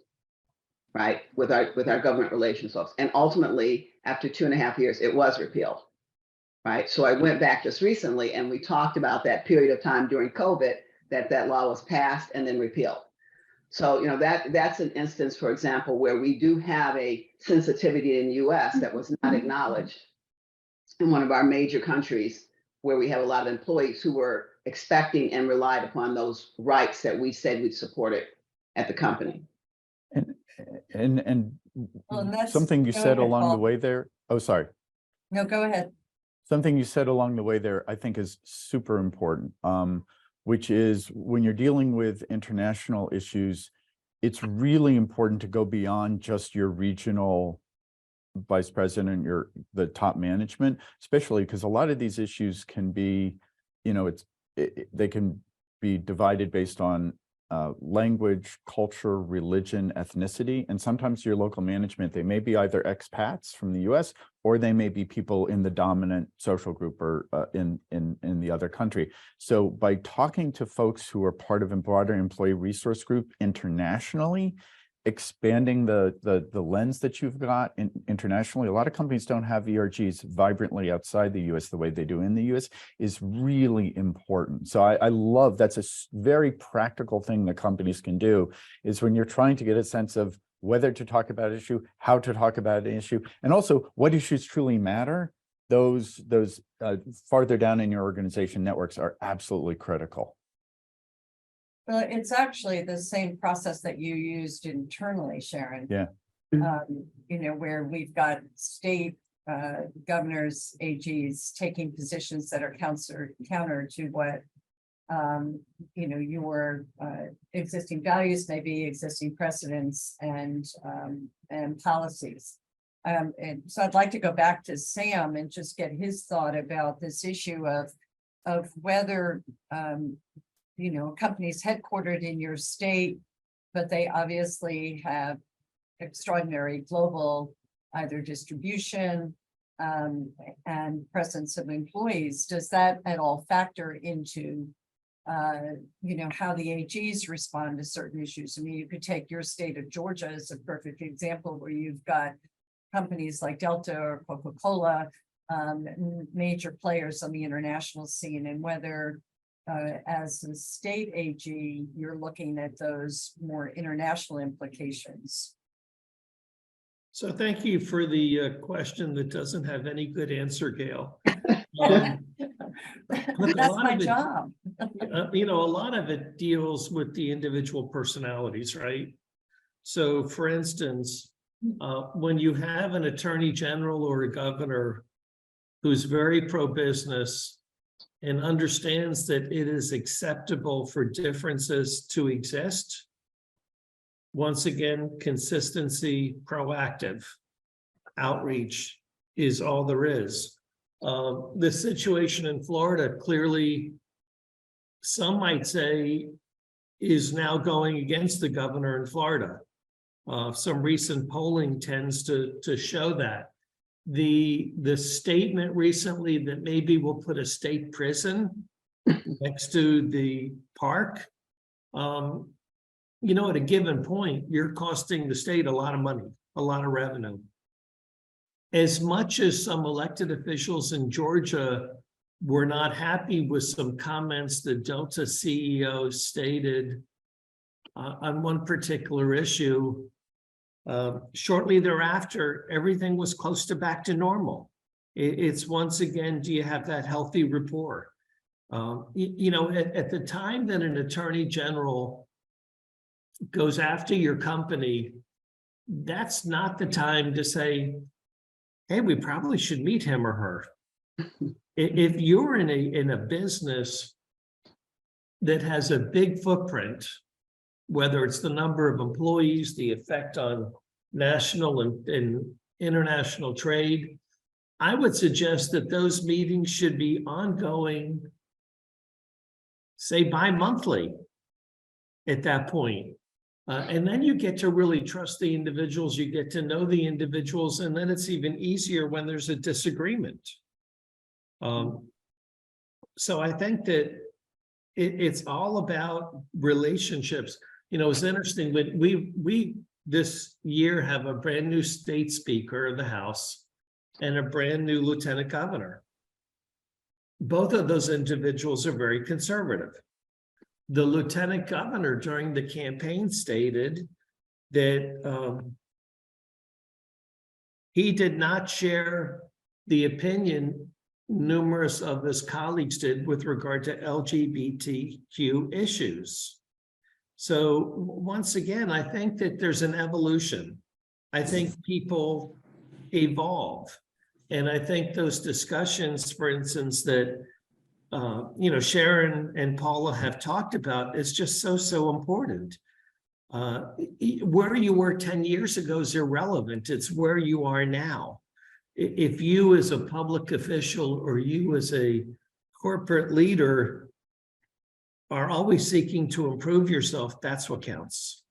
right, with our government relations folks. And ultimately, after 2.5 years, it was repealed, right? So I went back just recently and we talked about that period of time during COVID that law was passed and then repealed. So, you know, that's an instance, for example, where we do have a sensitivity in the US that was not acknowledged in one of our major countries, where we have a lot of employees who were expecting and relied upon those rights that we said we'd supported at the company. And Well, and that's- something you go said ahead, along the Paul. way there, oh, sorry. No, go ahead. Something you said along the way there, I think is super important, which is when you're dealing with international issues, it's really important to go beyond just your regional vice president, the top management, especially because a lot of these issues can be, you know, they can be divided based on language, culture, religion, ethnicity, and sometimes your local management, they may be either expats from the US or they may be people in the dominant social group or in the other country. So by talking to folks who are part of a broader employee resource group internationally, expanding the lens that you've got internationally, a lot of companies don't have ERGs vibrantly outside the US the way they do in the US, is really important. So I love, that's a very practical thing that companies can do, is when you're trying to get a sense of whether to talk about an issue, how to talk about an issue, and also what issues truly matter, those farther down in your organization networks are absolutely critical. Well, it's actually the same process that you used internally, Sharon. Yeah. You know, where we've got state governors, AGs taking positions that are counter to what you know, your existing values, maybe existing precedents and policies. And so I'd like to go back to Sam and just get his thought about this issue of whether you know, companies headquartered in your state, but they obviously have extraordinary global either distribution and presence of employees. Does that at all factor into you know, how the AGs respond to certain issues? I mean, you could take your state of Georgia as a perfect example, where you've got companies like Delta or Coca-Cola, major players on the international scene, and whether as a state AG, you're looking at those more international implications. So thank you for the question that doesn't have any good answer, Gail. Look, That's my job. You know, a lot of it deals with the individual personalities, right? So for instance, when you have an attorney general or a governor who's very pro-business and understands that it is acceptable for differences to exist, once again, consistency, proactive outreach is all there is. The situation in Florida clearly, some might say, is now going against the governor in Florida. Some recent polling tends to show that. The statement recently that maybe we'll put a state prison next to the park, you know, at a given point, you're costing the state a lot of money, a lot of revenue. As much as some elected officials in Georgia were not happy with some comments that Delta CEO stated on one particular issue, shortly thereafter, everything was close to back to normal. It's once again, do you have that healthy rapport? You know, at the time that an attorney general goes after your company, that's not the time to say, hey, we probably should meet him or her. If you're in a business that has a big footprint, whether it's the number of employees, the effect on national and international trade, I would suggest that those meetings should be ongoing, say bi-monthly at that point. And then you get to really trust the individuals, you get to know the individuals, and then it's even easier when there's a disagreement. So I think that it's all about relationships. You know, it's interesting, when we this year have a brand new state speaker of the House and a brand new lieutenant governor. Both of those individuals are very conservative. The lieutenant governor during the campaign stated that he did not share the opinion numerous of his colleagues did with regard to LGBTQ issues. So once again, I think that there's an evolution. I think people evolve. And I think those discussions, for instance, that you know, Sharon and Paula have talked about is just so important. Where you were 10 years ago is irrelevant. It's where you are now. If you as a public official or you as a corporate leader are always seeking to improve yourself, that's what counts.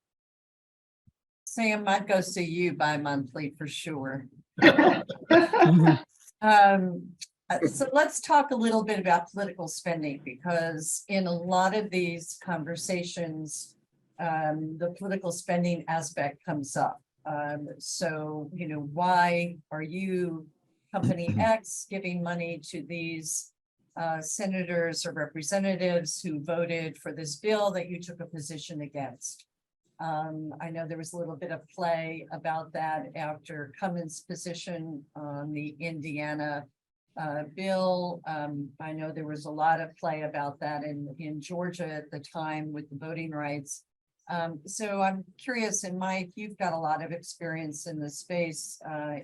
Sam, I'd go see you bi-monthly for sure. So let's talk a little bit about political spending, because in a lot of these conversations, the political spending aspect comes up. So, you know, why are you, company X, giving money to these senators or representatives who voted for this bill that you took a position against? I know there was a little bit of play about that after Cummins' position on the Indiana bill. I know there was a lot of play about that in Georgia at the time with the voting rights. So I'm curious, and Mike, you've got a lot of experience in this space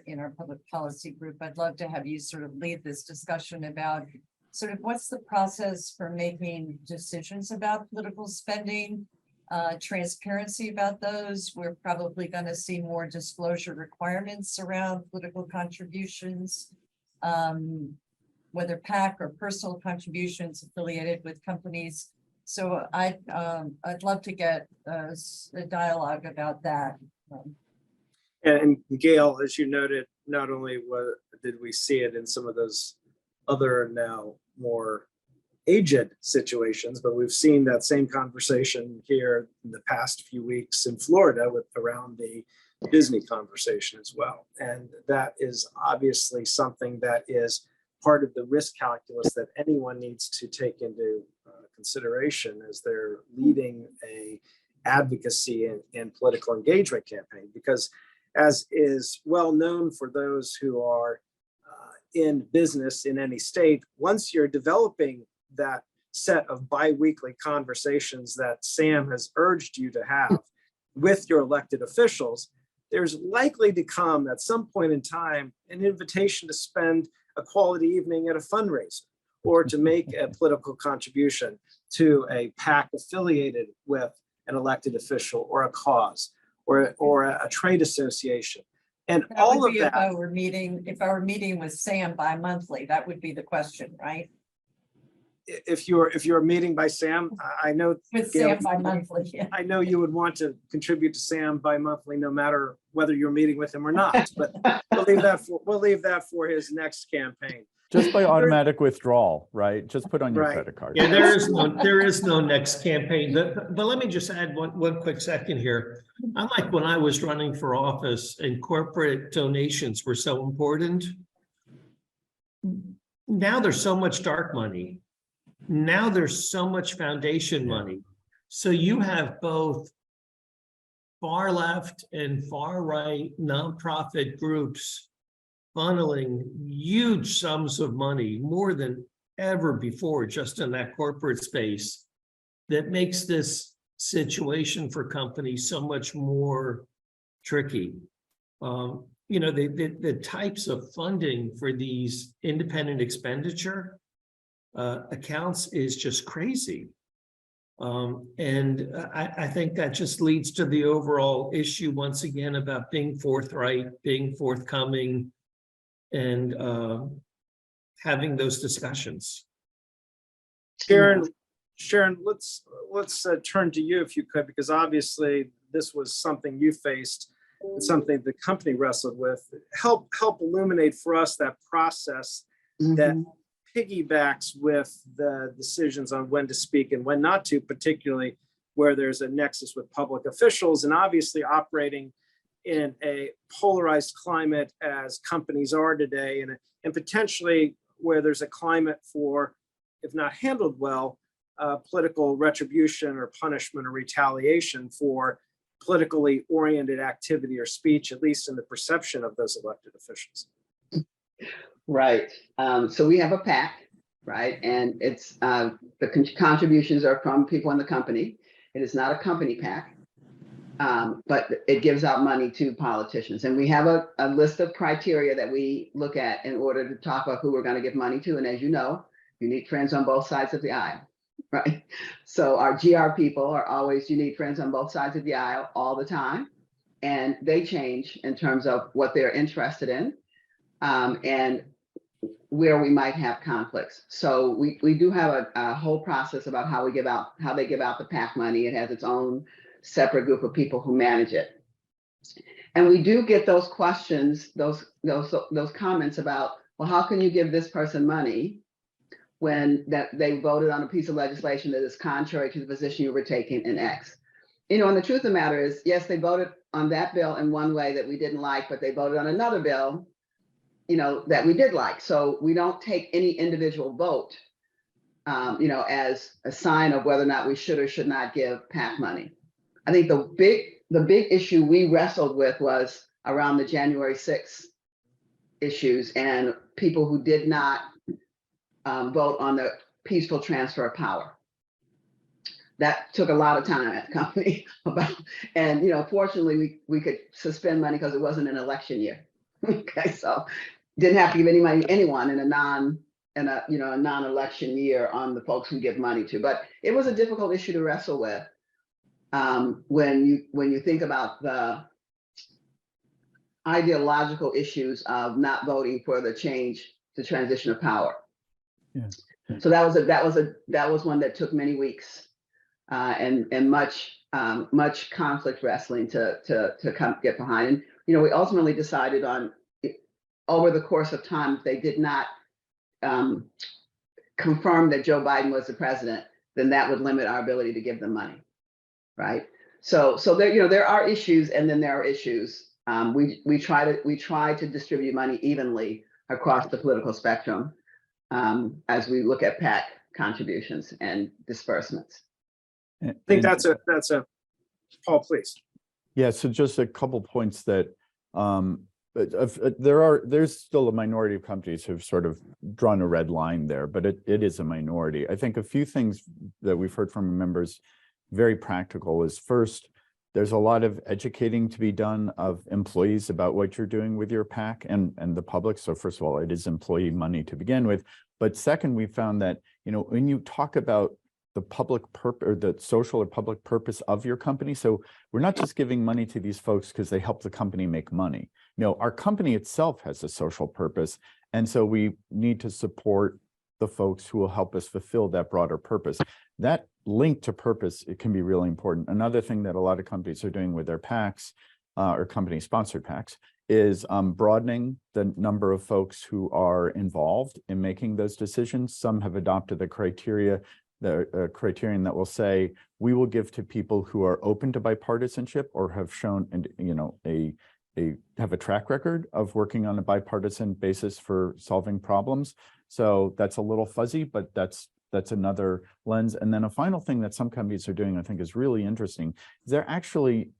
in our public policy group. I'd love to have you sort of lead this discussion about sort of what's the process for making decisions about political spending, transparency about those. We're probably going to see more disclosure requirements around political contributions, whether PAC or personal contributions affiliated with companies. So I'd love to get a dialogue about that. And Gail, as you noted, not only did we see it in some of those other now more aged situations, but we've seen that same conversation here in the past few weeks in Florida with around the Disney conversation as well. And that is obviously something that is part of the risk calculus that anyone needs to take into consideration as they're leading a advocacy and political engagement campaign. Because as is well known for those who are in business in any state, once you're developing that set of bi-weekly conversations that Sam has urged you to have with your elected officials, there's likely to come at some point in time an invitation to spend a quality evening at a fundraiser or to make a political contribution to a PAC affiliated with an elected official or a cause or a trade association. And That all would of be that. if I were meeting with Sam bi-monthly, that would be the question, right? If you're meeting by Sam, I know With Gail, Sam bi-monthly, yeah. I know you would want to contribute to Sam bi-monthly, no matter whether you're meeting with him or not. But we'll leave that for his next campaign. Just by automatic withdrawal, right? Just put on your Right. credit card. Yeah, there is no next campaign. But let me just add one quick second here. Unlike when I was running for office and corporate donations were so important, now there's so much dark money. Now there's so much foundation money. So you have both far left and far right nonprofit groups funneling huge sums of money, more than ever before, just in that corporate space, that makes this situation for companies so much more tricky. You know, the types of funding for these independent expenditure accounts is just crazy. And I think that just leads to the overall issue once again about being forthright, being forthcoming, and having those discussions. Sharon, let's turn to you if you could, because obviously this was something you faced and something the company wrestled with. Help illuminate for us that process that piggybacks with the decisions on when to speak and when not to, particularly where there's a nexus with public officials, and obviously operating in a polarized climate as companies are today, and potentially where there's a climate for, if not handled well, political retribution or punishment or retaliation for politically oriented activity or speech, at least in the perception of those elected officials. Right. So we have a PAC, right? And it's the contributions are from people in the company. It is not a company PAC, but it gives out money to politicians. And we have a list of criteria that we look at in order to talk about who we're going to give money to. And as you know, you need friends on both sides of the aisle, right? So our GR people are always, you need friends on both sides of the aisle all the time. And they change in terms of what they're interested in and where we might have conflicts. So we do have a whole process about how they give out the PAC money. It has its own separate group of people who manage it. And we do get those questions, those comments about, well, how can you give this person money when they voted on a piece of legislation that is contrary to the position you were taking in X? You know, and the truth of the matter is, yes, they voted on that bill in one way that we didn't like, but they voted on another bill, you know, that we did like. So we don't take any individual vote, you know, as a sign of whether or not we should or should not give PAC money. I think the big issue we wrestled with was around the January 6th issues and people who did not vote on the peaceful transfer of power. That took a lot of time at the company and, you know, fortunately we could suspend money because it wasn't an election year. Okay, so didn't have to give any money to anyone in a non-election year on the folks who give money to. But it was a difficult issue to wrestle with when you think about the ideological issues of not voting for the transition of power. Yeah. So that was one that took many weeks and much conflict wrestling to get behind. And you know, we ultimately decided on, over the course of time, if they did not confirm that Joe Biden was the president, then that would limit our ability to give them money, right? So there, you know, there are issues, and then there are issues. We try to distribute money evenly across the political spectrum as we look at PAC contributions and disbursements. I think that's a Paul, please. Yeah, so just a couple points that there's still a minority of companies who've sort of drawn a red line there, but it is a minority. I think a few things that we've heard from members, very practical, is first, there's a lot of educating to be done of employees about what you're doing with your PAC and the public. So first of all, it is employee money to begin with. But second, we found that, you know, when you talk about the public purpose or the social or public purpose of your company. So we're not just giving money to these folks because they help the company make money. No, our company itself has a social purpose. And so we need to support the folks who will help us fulfill that broader purpose. That link to purpose, it can be really important. Another thing that a lot of companies are doing with their PACs or company sponsored PACs is broadening the number of folks who are involved in making those decisions. Some have adopted the criterion that will say, we will give to people who are open to bipartisanship or have shown, you know, have a track record of working on a bipartisan basis for solving problems. So that's a little fuzzy, but that's another lens. And then a final thing that some companies are doing, I think, is really interesting, is they're actually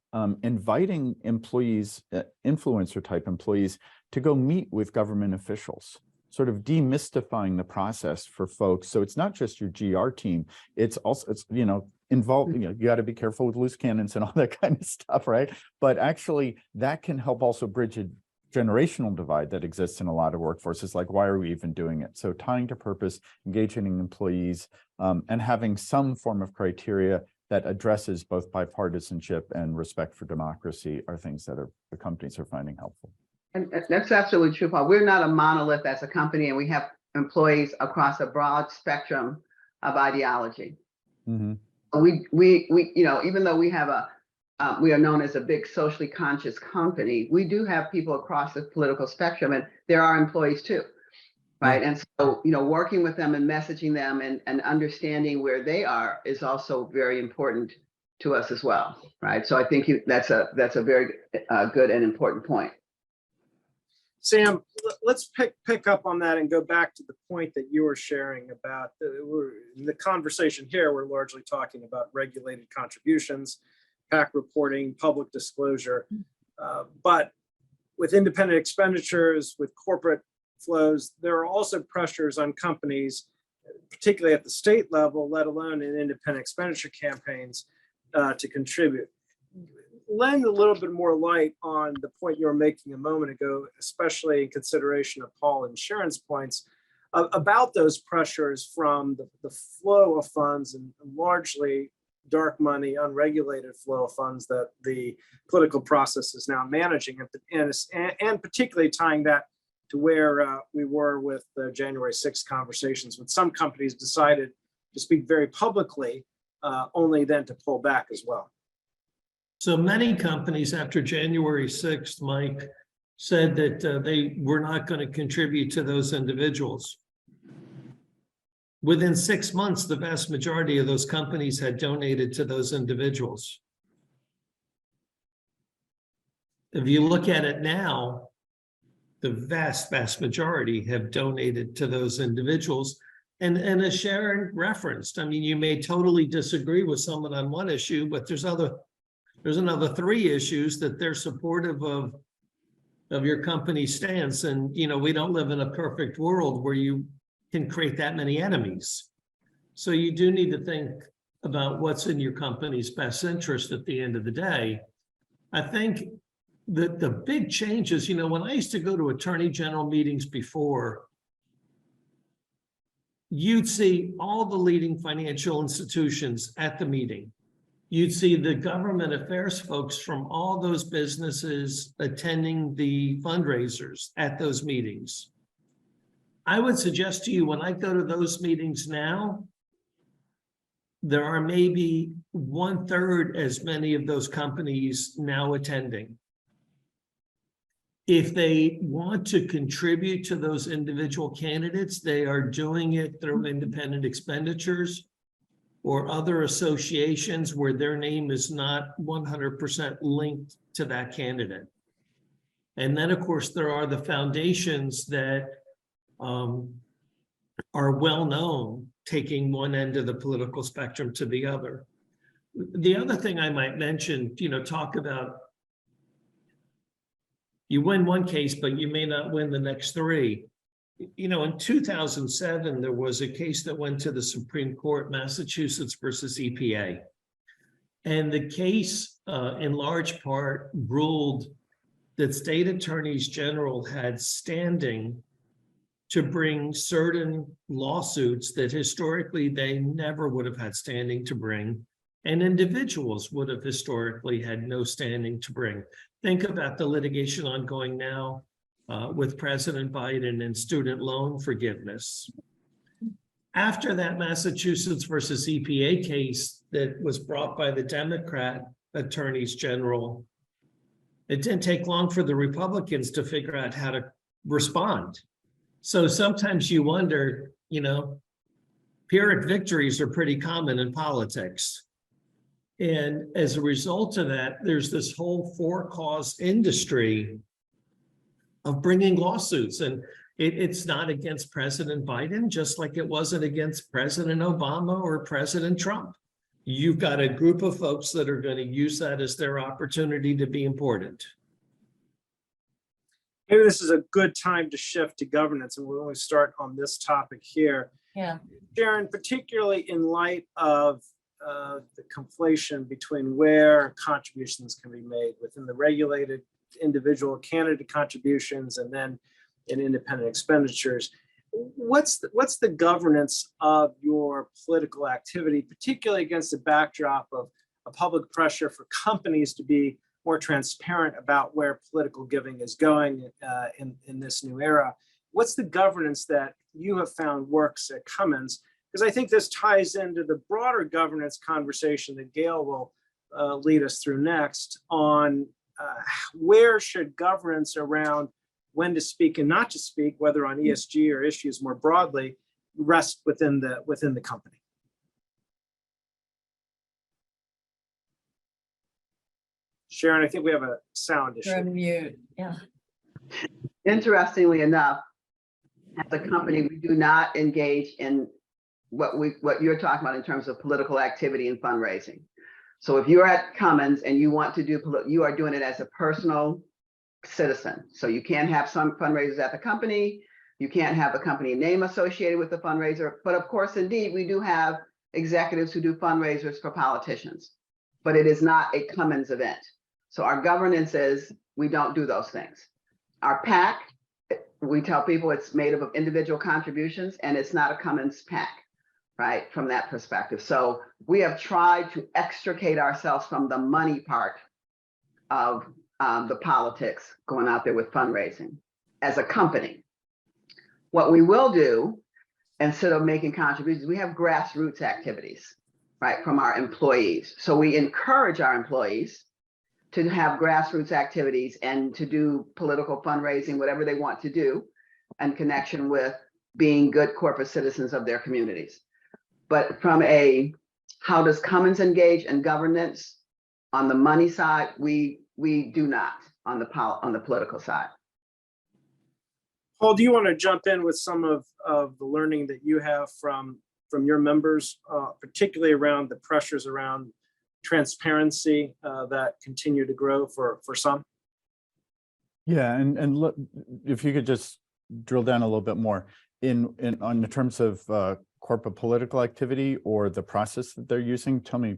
inviting employees, influencer type employees, to go meet with government officials, sort of demystifying the process for folks. So it's not just your GR team, it's you know, involved, you know, you got to be careful with loose cannons and all that kind of stuff, right? But actually that can help also bridge a generational divide that exists in a lot of workforces. Like, why are we even doing it? So tying to purpose, engaging employees, and having some form of criteria that addresses both bipartisanship and respect for democracy are things that the companies are finding helpful. And that's absolutely true, Paul. We're not a monolith as a company, and we have employees across a broad spectrum of ideology. Mhm. We, even though we have we are known as a big socially conscious company, we do have people across the political spectrum, and there are employees too, right? And so, working with them and messaging them and understanding where they are is also very important to us as well, right? So I think that's a very good and important point. Sam, let's pick up on that and go back to the point that you were sharing about the conversation here. We're largely talking about regulated contributions, PAC reporting, public disclosure. But with independent expenditures, with corporate flows, there are also pressures on companies, particularly at the state level, let alone in independent expenditure campaigns, to contribute. Lend a little bit more light on the point you were making a moment ago, especially in consideration of Paul and Sharon's points about those pressures from the flow of funds and largely dark money, unregulated flow of funds that the political process is now managing, and particularly tying that to where we were with the January 6th conversations, when some companies decided to speak very publicly, only then to pull back as well. So many companies after January 6th, Mike, said that they were not going to contribute to those individuals. Within 6 months, the vast majority of those companies had donated to those individuals. If you look at it now, the vast majority have donated to those individuals. And as Sharon referenced, I mean, you may totally disagree with someone on one issue, but there's another 3 issues that they're supportive of your company's stance. And, we don't live in a perfect world where you can create that many enemies. So you do need to think about what's in your company's best interest at the end of the day. I think that the big changes, when I used to go to attorney general meetings before, you'd see all the leading financial institutions at the meeting. You'd see the government affairs folks from all those businesses attending the fundraisers at those meetings. I would suggest to you, when I go to those meetings now, there are maybe 1/3 as many of those companies now attending. If they want to contribute to those individual candidates, they are doing it through independent expenditures or other associations where their name is not 100% linked to that candidate. And then, of course, there are the foundations that are well known, taking one end of the political spectrum to the other. The other thing I might mention, talk about, you win one case, but you may not win the next 3. In 2007, there was a case that went to the Supreme Court, Massachusetts versus EPA. And the case, in large part, ruled that state attorneys general had standing to bring certain lawsuits that historically they never would have had standing to bring, and individuals would have historically had no standing to bring. Think about the litigation ongoing now with President Biden and student loan forgiveness. After that Massachusetts versus EPA case that was brought by the Democrat attorneys general, it didn't take long for the Republicans to figure out how to respond. So sometimes you wonder, Pyrrhic victories are pretty common in politics. And as a result of that, there's this whole for-cause industry of bringing lawsuits. And it's not against President Biden, just like it wasn't against President Obama or President Trump. You've got a group of folks that are going to use that as their opportunity to be important. Maybe this is a good time to shift to governance, and we'll only start on this topic here. Yeah. Sharon, particularly in light of the conflation between where contributions can be made within the regulated individual candidate contributions and then in independent expenditures, what's the governance of your political activity, particularly against the backdrop of a public pressure for companies to be more transparent about where political giving is going in this new era. What's the governance that you have found works at Cummins? Because I think this ties into the broader governance conversation that Gail will lead us through next on where should governance around when to speak and not to speak, whether on ESG or issues more broadly, rest within the company. Sharon, I think we have a sound issue. You're on mute. Yeah. Interestingly enough, as a company, we do not engage in what you're talking about in terms of political activity and fundraising. So if you're at Cummins and you want to do, you are doing it as a personal citizen. So you can't have some fundraisers at the company. You can't have a company name associated with the fundraiser. But of course, indeed, we do have executives who do fundraisers for politicians, but it is not a Cummins event. So our governance is we don't do those things. Our PAC, we tell people it's made up of individual contributions and it's not a Cummins PAC, right? From that perspective. So we have tried to extricate ourselves from the money part of the politics going out there with fundraising as a company. What we will do, instead of making contributions, we have grassroots activities, right, from our employees. So we encourage our employees to have grassroots activities and to do political fundraising, whatever they want to do, in connection with being good corporate citizens of their communities. But from a, how does Cummins engage in governance on the money side? We do not on the political side. Paul, do you want to jump in with some of the learning that you have from your members, particularly around the pressures around transparency that continue to grow for some? Yeah, and look, if you could just drill down a little bit more in terms of corporate political activity or the process that they're using. Tell me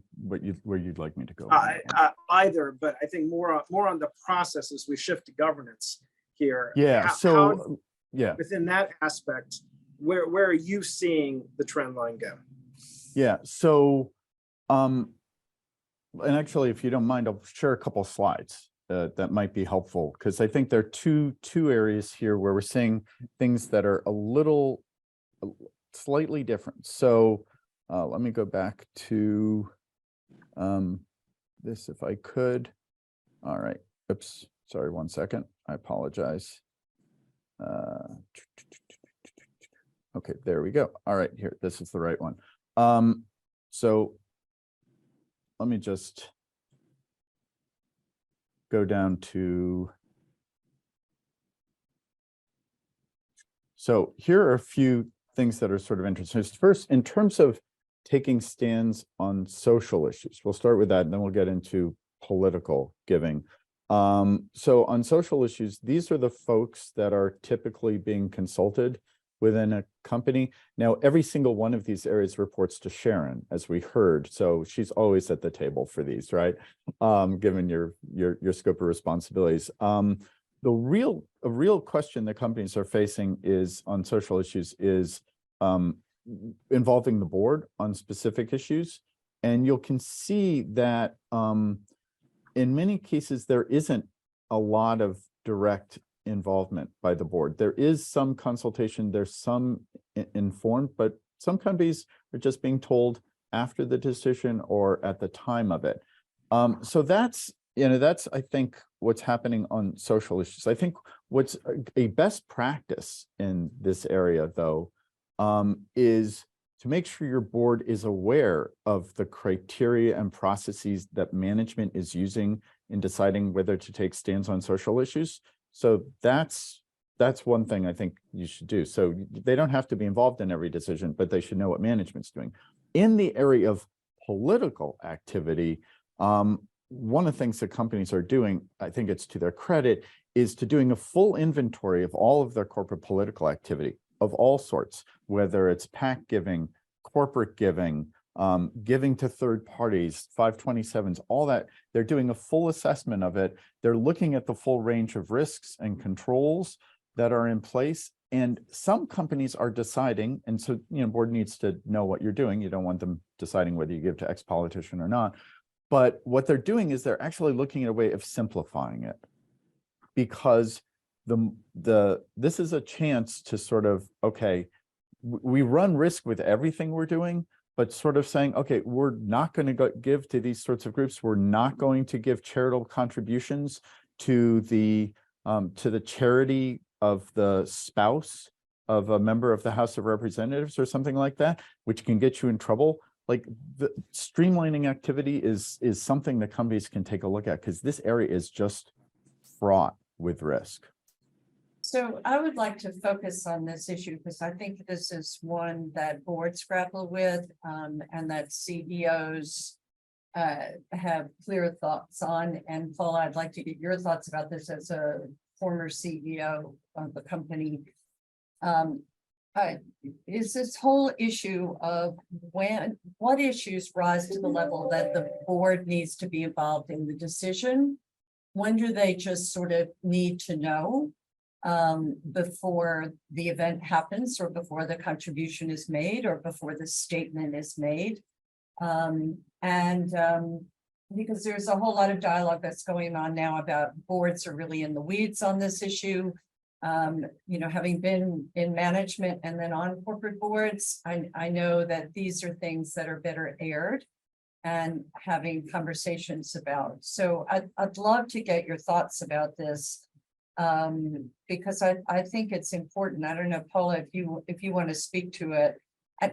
where you'd like me to go. Either, but I think more on the process as we shift to governance here. Yeah. Yeah. Within that aspect, where are you seeing the trend line go? Yeah. So, and actually, if you don't mind, I'll share a couple of slides that might be helpful, because I think there are two areas here where we're seeing things that are a little slightly different. So let me go back to this if I could. All right. Oops. Sorry, 1 second. I apologize. Okay, there we go. All right, here, this is the right one. So let me just go down to, so here are a few things that are sort of interesting. First, in terms of taking stands on social issues, we'll start with that and then we'll get into political giving. So on social issues, these are the folks that are typically being consulted within a company. Now, every single one of these areas reports to Sharon, as we heard. So she's always at the table for these, right? Given your scope of responsibilities. A real question that companies are facing is on social issues is involving the board on specific issues. And you can see that in many cases, there isn't a lot of direct involvement by the board. There is some consultation, there's some informed, but some companies are just being told after the decision or at the time of it. So that's, I think, what's happening on social issues. I think what's a best practice in this area, though, is to make sure your board is aware of the criteria and processes that management is using in deciding whether to take stands on social issues. So that's one thing I think you should do. So they don't have to be involved in every decision, but they should know what management's doing. In the area of political activity, one of the things that companies are doing, I think it's to their credit, is to doing a full inventory of all of their corporate political activity of all sorts, whether it's PAC giving, corporate giving, giving to third parties, 527s, all that. They're doing a full assessment of it. They're looking at the full range of risks and controls that are in place. And some companies are deciding, and so, board needs to know what you're doing. You don't want them deciding whether you give to X politician or not. But what they're doing is they're actually looking at a way of simplifying it, because this is a chance to sort of, okay, we run risk with everything we're doing, but sort of saying, okay, we're not going to give to these sorts of groups. We're not going to give charitable contributions to the charity of the spouse of a member of the House of Representatives or something like that, which can get you in trouble. Like, the streamlining activity is something that companies can take a look at, because this area is just fraught with risk. So I would like to focus on this issue because I think this is one that boards grapple with, and that CEOs have clear thoughts on. And Paula, I'd like to get your thoughts about this as a former CEO of the company. Is this whole issue of what issues rise to the level that the board needs to be involved in the decision? When do they just sort of need to know before the event happens, or before the contribution is made, or before the statement is made? Because there's a whole lot of dialogue that's going on now about boards are really in the weeds on this issue. Having been in management and then on corporate boards, I know that these are things that are better aired and having conversations about. So I'd love to get your thoughts about this, because I think it's important. I don't know, Paula, if you want to speak to it,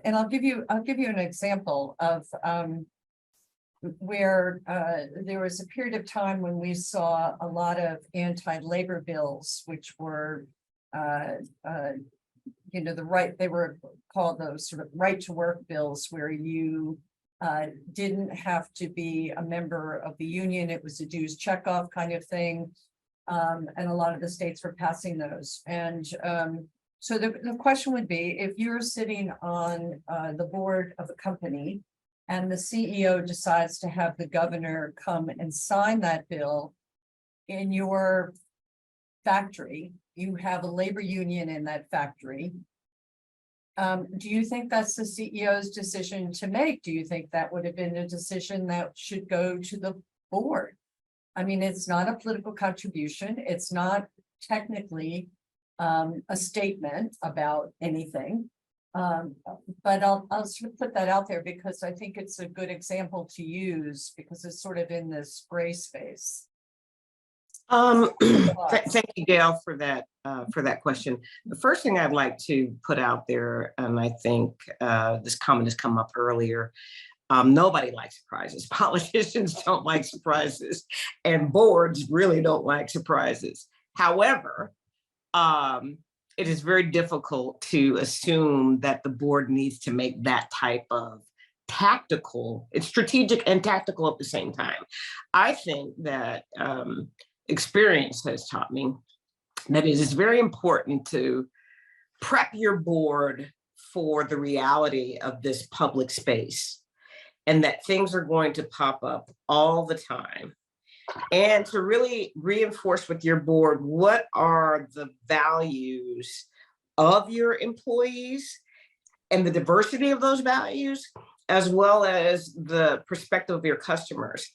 and I'll give you an example of where there was a period of time when we saw a lot of anti-labor bills, which were they were called those sort of right to work bills, where you didn't have to be a member of the union. It was a dues checkoff kind of thing. And a lot of the states were passing those. And so the question would be, if you're sitting on the board of a company and the CEO decides to have the governor come and sign that bill in your factory, you have a labor union in that factory. Do you think that's the CEO's decision to make? Do you think that would have been a decision that should go to the board? I mean, it's not a political contribution. It's not technically a statement about anything. But I'll sort of put that out there because I think it's a good example to use, because it's sort of in this gray space. Thank you, Gail, for that question. The first thing I'd like to put out there, and I think this comment has come up earlier, nobody likes surprises. Politicians don't like surprises, and boards really don't like surprises. However, it is very difficult to assume that the board needs to make that type of it's strategic and tactical at the same time. I think that experience has taught me that it is very important to prep your board for the reality of this public space, and that things are going to pop up all the time. And to really reinforce with your board, what are the values of your employees and the diversity of those values, as well as the perspective of your customers.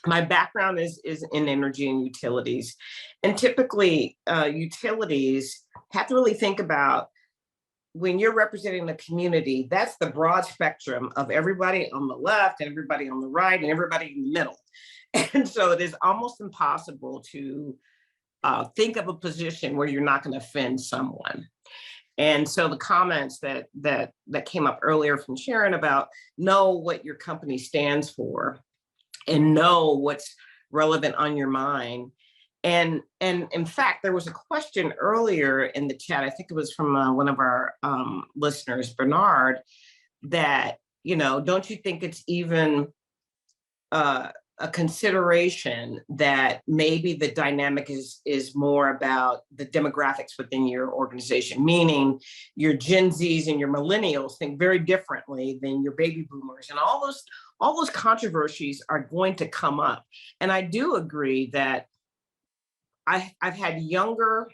My background is in energy and utilities. And typically utilities have to really think about, when you're representing the community, that's the broad spectrum of everybody on the left and everybody on the right and everybody in the middle. And so it is almost impossible to think of a position where you're not going to offend someone. And so the comments that came up earlier from Sharon about know what your company stands for and know what's relevant on your mind. And in fact, there was a question earlier in the chat, I think it was from one of our listeners, Bernard, that, don't you think it's even a consideration that maybe the dynamic is more about the demographics within your organization, meaning your Gen Zs and your millennials think very differently than your baby boomers, and all those controversies are going to come up. And I do agree that I've had younger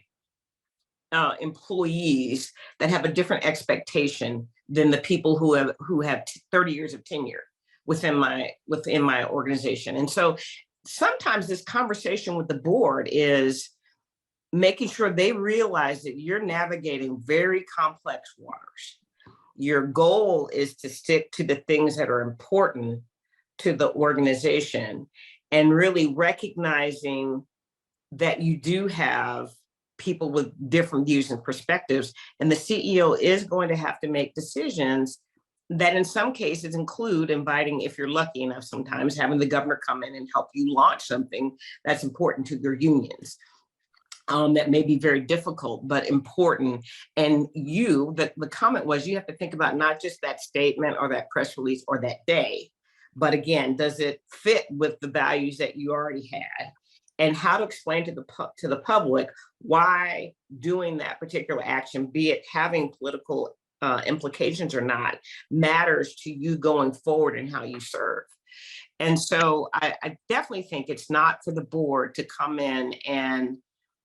employees that have a different expectation than the people who have 30 years of tenure. within my organization. And so sometimes this conversation with the board is making sure they realize that you're navigating very complex waters. Your goal is to stick to the things that are important to the organization, and really recognizing that you do have people with different views and perspectives. And the CEO is going to have to make decisions that in some cases include inviting, if you're lucky enough, sometimes having the governor come in and help you launch something that's important to your unions. That may be very difficult, but important. And the comment was, you have to think about not just that statement or that press release or that day, but again, does it fit with the values that you already had? And how to explain to the public why doing that particular action, be it having political implications or not, matters to you going forward and how you serve. And so I definitely think it's not for the board to come in and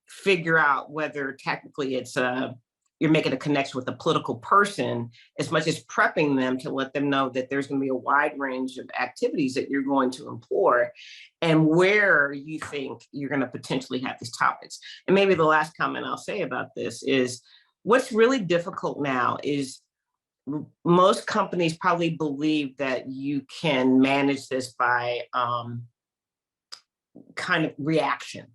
figure out whether technically it's you're making a connection with a political person, as much as prepping them to let them know that there's going to be a wide range of activities that you're going to employ and where you think you're going to potentially have these topics. And maybe the last comment I'll say about this is, what's really difficult now is most companies probably believe that you can manage this by kind of reaction.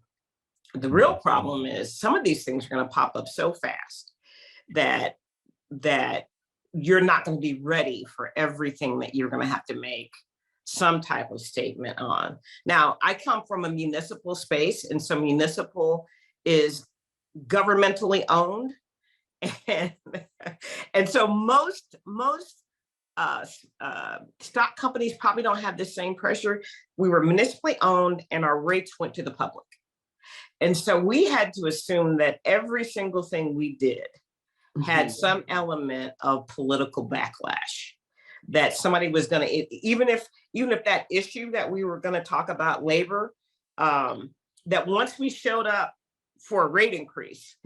The real problem is some of these things are going to pop up so fast that you're not going to be ready for everything that you're going to have to make some type of statement on. Now, I come from a municipal space, and so municipal is governmentally owned. And so most stock companies probably don't have the same pressure. We were municipally owned and our rates went to the public. And so we had to assume that every single thing we did had some element of political backlash, that somebody was going to, even if that issue that we were going to talk about, labor, that once we showed up for a rate increase,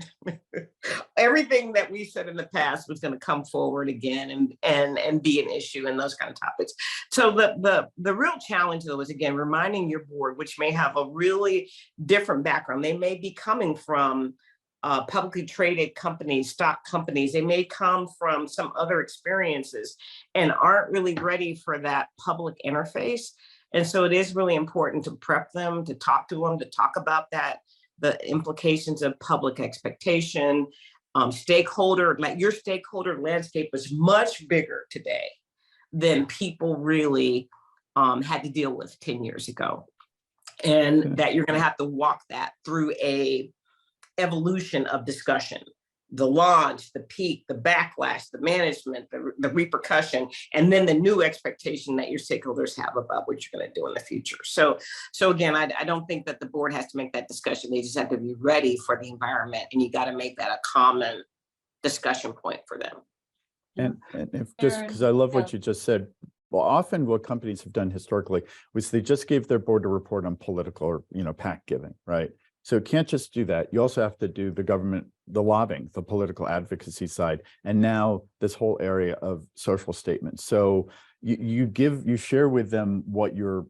everything that we said in the past was going to come forward again and be an issue and those kind of topics. So the real challenge, though, is again reminding your board, which may have a really different background. They may be coming from publicly traded companies, stock companies. They may come from some other experiences and aren't really ready for that public interface. And so it is really important to prep them, to talk to them, to talk about that, the implications of public expectation, your stakeholder landscape is much bigger today than people really had to deal with 10 years ago. And that you're going to have to walk that through a evolution of discussion, the launch, the peak, the backlash, the management, the repercussion, and then the new expectation that your stakeholders have about what you're going to do in the future. So again, I don't think that the board has to make that discussion. They just have to be ready for the environment, and you got to make that a common discussion point for them. And if just because I love what you just said, well, often what companies have done historically was they just gave their board a report on political or, PAC giving, right? So you can't just do that. You also have to do the government, the lobbying, the political advocacy side, and now this whole area of social statements. So you share with them what your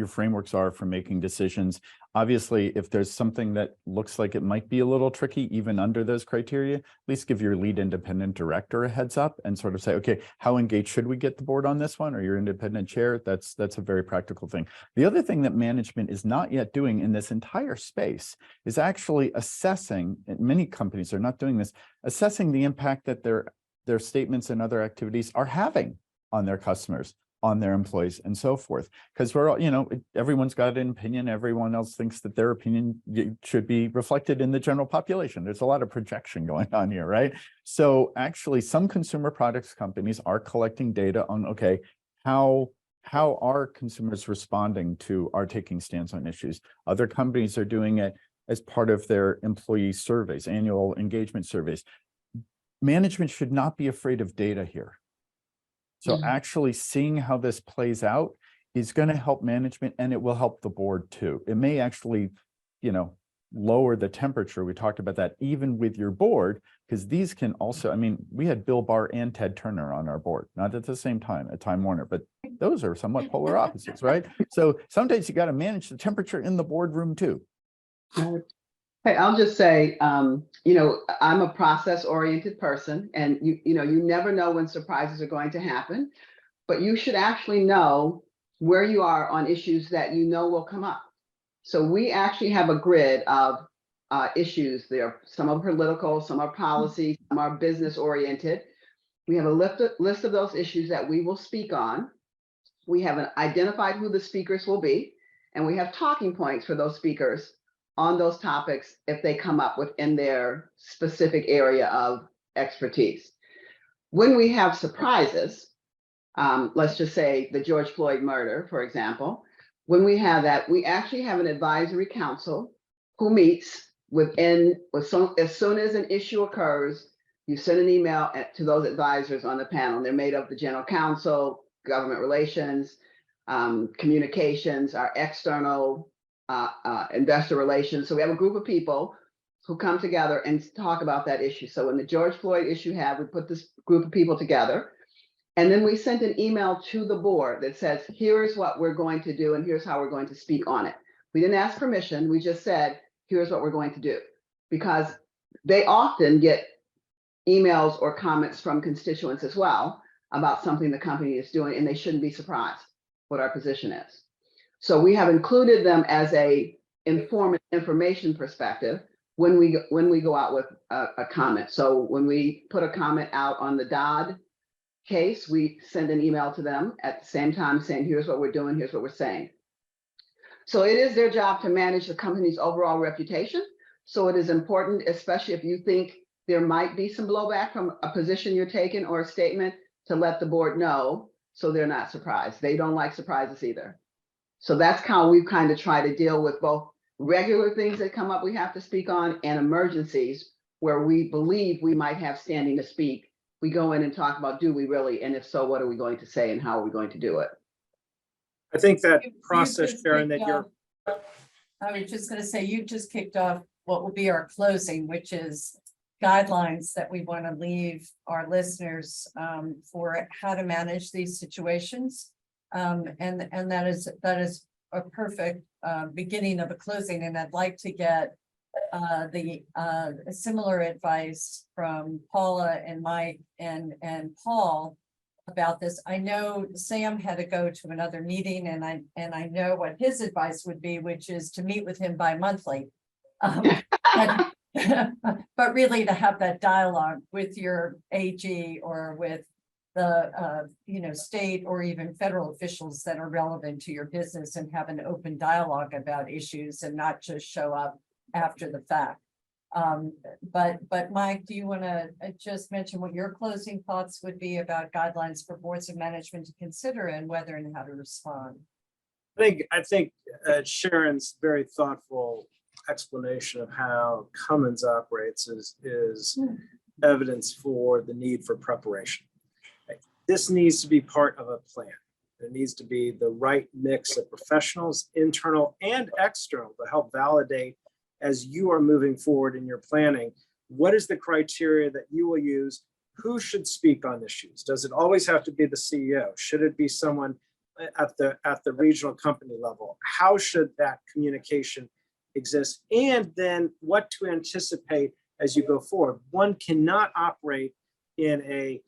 frameworks are for making decisions. Obviously, if there's something that looks like it might be a little tricky, even under those criteria, at least give your lead independent director a heads up and sort of say, okay, how engaged should we get the board on this one, or your independent chair? That's a very practical thing. The other thing that management is not yet doing in this entire space is actually assessing, and many companies are not doing this, assessing the impact that their statements and other activities are having on their customers, on their employees, and so forth. Because we're all, everyone's got an opinion. Everyone else thinks that their opinion should be reflected in the general population. There's a lot of projection going on here, right? So actually, some consumer products companies are collecting data on, okay, how are consumers responding to our taking stance on issues? Other companies are doing it as part of their employee surveys, annual engagement surveys. Management should not be afraid of data here. So actually seeing how this plays out is going to help management, and it will help the board too. It may actually, lower the temperature. We talked about that even with your board, because these can also, we had Bill Barr and Ted Turner on our board, not at the same time at Time Warner, but Those are somewhat polar opposites, right? So some days you got to manage the temperature in the boardroom too. Hey, I'll just say, I'm a process-oriented person, and you never know when surprises are going to happen, but you should actually know where you are on issues that you know will come up. So we actually have a grid of issues. Some are political, some are policy, some are business-oriented. We have a list of those issues that we will speak on. We have identified who the speakers will be, and we have talking points for those speakers on those topics if they come up within their specific area of expertise. When we have surprises, let's just say the George Floyd murder, for example, when we have that, we actually have an advisory council who meets as soon as an issue occurs, you send an email to those advisors on the panel. They're made up of the general counsel, government relations, communications, our external investor relations. So we have a group of people who come together and talk about that issue. So when the George Floyd issue we put this group of people together, and then we sent an email to the board that says, here's what we're going to do, and here's how we're going to speak on it. We didn't ask permission. We just said, here's what we're going to do. Because they often get emails or comments from constituents as well about something the company is doing, and they shouldn't be surprised what our position is. So we have included them as a information perspective when we go out with a comment. So when we put a comment out on the Dodd case, we send an email to them at the same time saying, here's what we're doing, here's what we're saying. So it is their job to manage the company's overall reputation. So it is important, especially if you think there might be some blowback from a position you're taking or a statement, to let the board know so they're not surprised. They don't like surprises either. So that's how we've kind of tried to deal with both regular things that come up we have to speak on and emergencies where we believe we might have standing to speak. We go in and talk about, do we really? And if so, what are we going to say and how are we going to do it? I think that You process, just Sharon, kicked that you're, off- I was just going to say, you just kicked off what will be our closing, which is guidelines that we want to leave our listeners for how to manage these situations. And that is a perfect beginning of a closing. And I'd like to get the similar advice from Paula and Mike and Paul about this. I know Sam had to go to another meeting, and I know what his advice would be, which is to meet with him bi-monthly. But really to have that dialogue with your AG or with the state or even federal officials that are relevant to your business, and have an open dialogue about issues and not just show up after the fact. But Mike, do you want to just mention what your closing thoughts would be about guidelines for boards of management to consider and whether and how to respond? I think Sharon's very thoughtful explanation of how Cummins operates is evidence for the need for preparation. This needs to be part of a plan. There needs to be the right mix of professionals, internal and external, to help validate as you are moving forward in your planning. What is the criteria that you will use? Who should speak on issues? Does it always have to be the CEO? Should it be someone at the regional company level? How should that communication exist? And then what to anticipate as you go forward. One cannot operate in a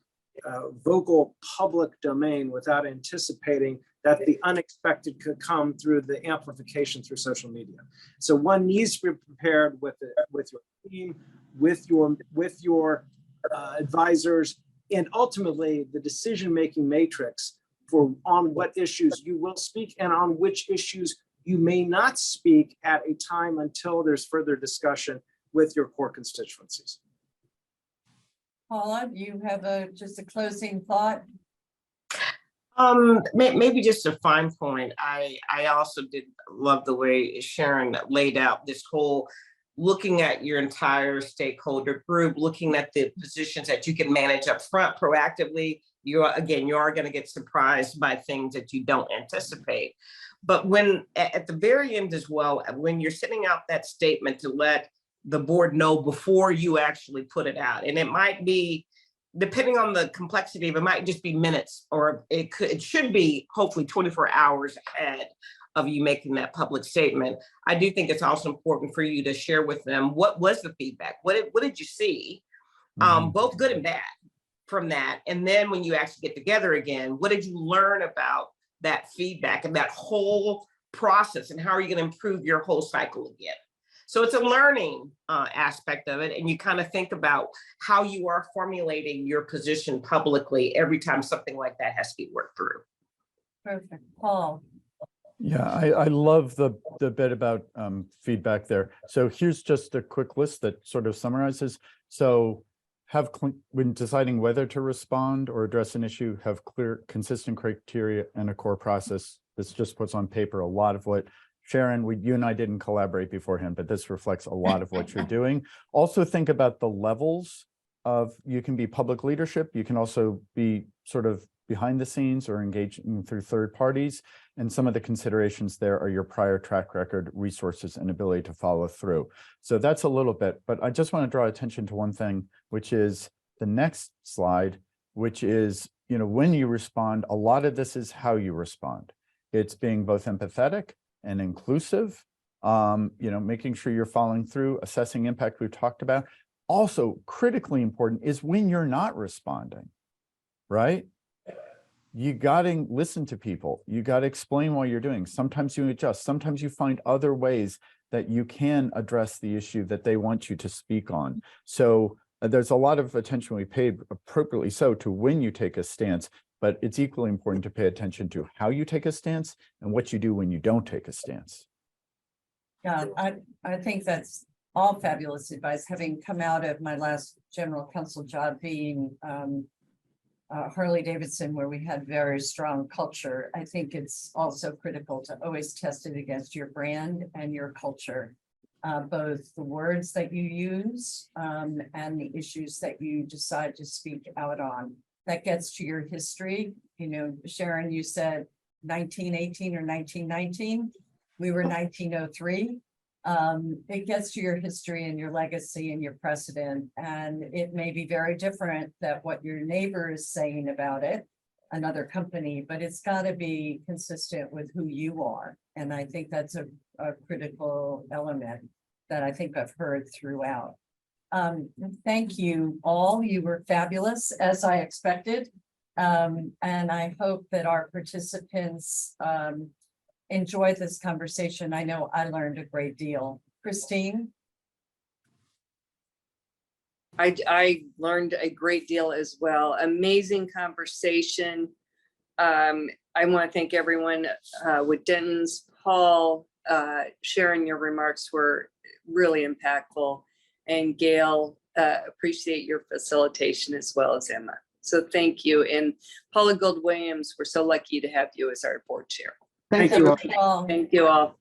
vocal public domain without anticipating that the unexpected could come through the amplification through social media. So one needs to be prepared with your team, with your advisors, and ultimately the decision-making matrix for on what issues you will speak and on which issues you may not speak at a time until there's further discussion with your core constituencies. Paula, you have just a closing thought? Maybe just a fine point. I also did love the way Sharon laid out this whole looking at your entire stakeholder group, looking at the positions that you can manage up front proactively. You are going to get surprised by things that you don't anticipate. But when at the very end as well, when you're sending out that statement to let the board know before you actually put it out, and it might be depending on the complexity of it, might just be minutes, or it should be hopefully 24 hours ahead of you making that public statement. I do think it's also important for you to share with them what was the feedback, what did you see, both good and bad from that, and then when you actually get together again, what did you learn about that feedback and that whole process, and how are you going to improve your whole cycle again? So it's a learning aspect of it, and you kind of think about how you are formulating your position publicly every time something like that has to be worked through. Perfect. Paul. Yeah, I love the bit about feedback there. So here's just a quick list that sort of summarizes. So when deciding whether to respond or address an issue, have clear, consistent criteria and a core process. This just puts on paper a lot of what Sharon, you and I didn't collaborate beforehand, but this reflects a lot of what you're doing. Also think about the levels of, you can be public leadership, you can also be sort of behind the scenes or engaging through third parties. And some of the considerations there are your prior track record, resources, and ability to follow through. So that's a little bit, but I just want to draw attention to one thing, which is the next slide, which is, when you respond, a lot of this is how you respond. It's being both empathetic and inclusive, making sure you're following through, assessing impact we've talked about. Also, critically important is when you're not responding, right? You got to listen to people. You got to explain what you're doing. Sometimes you adjust. Sometimes you find other ways that you can address the issue that they want you to speak on. So there's a lot of attention we paid, appropriately so, to when you take a stance, but it's equally important to pay attention to how you take a stance and what you do when you don't take a stance. Yeah, I think that's all fabulous advice. Having come out of my last general counsel job being Harley Davidson, where we had very strong culture, I think it's also critical to always test it against your brand and your culture. Both the words that you use and the issues that you decide to speak out on. That gets to your history. Sharon, you said 1918 or 1919. We were 1903. It gets to your history and your legacy and your precedent. And it may be very different than what your neighbor is saying about it, another company, but it's got to be consistent with who you are. And I think that's a critical element that I think I've heard throughout. Thank you all. You were fabulous, as I expected. And I hope that our participants enjoyed this conversation. I know I learned a great deal. Christine? I learned a great deal as well. Amazing conversation. I want to thank everyone with Denton's, Paul, Sharon, your remarks were really impactful. And Gail, appreciate your facilitation as well as Emma. So thank you. And Paula Gold Williams, we're so lucky to have you as our board chair. Thank you all. Paul. Thank you all.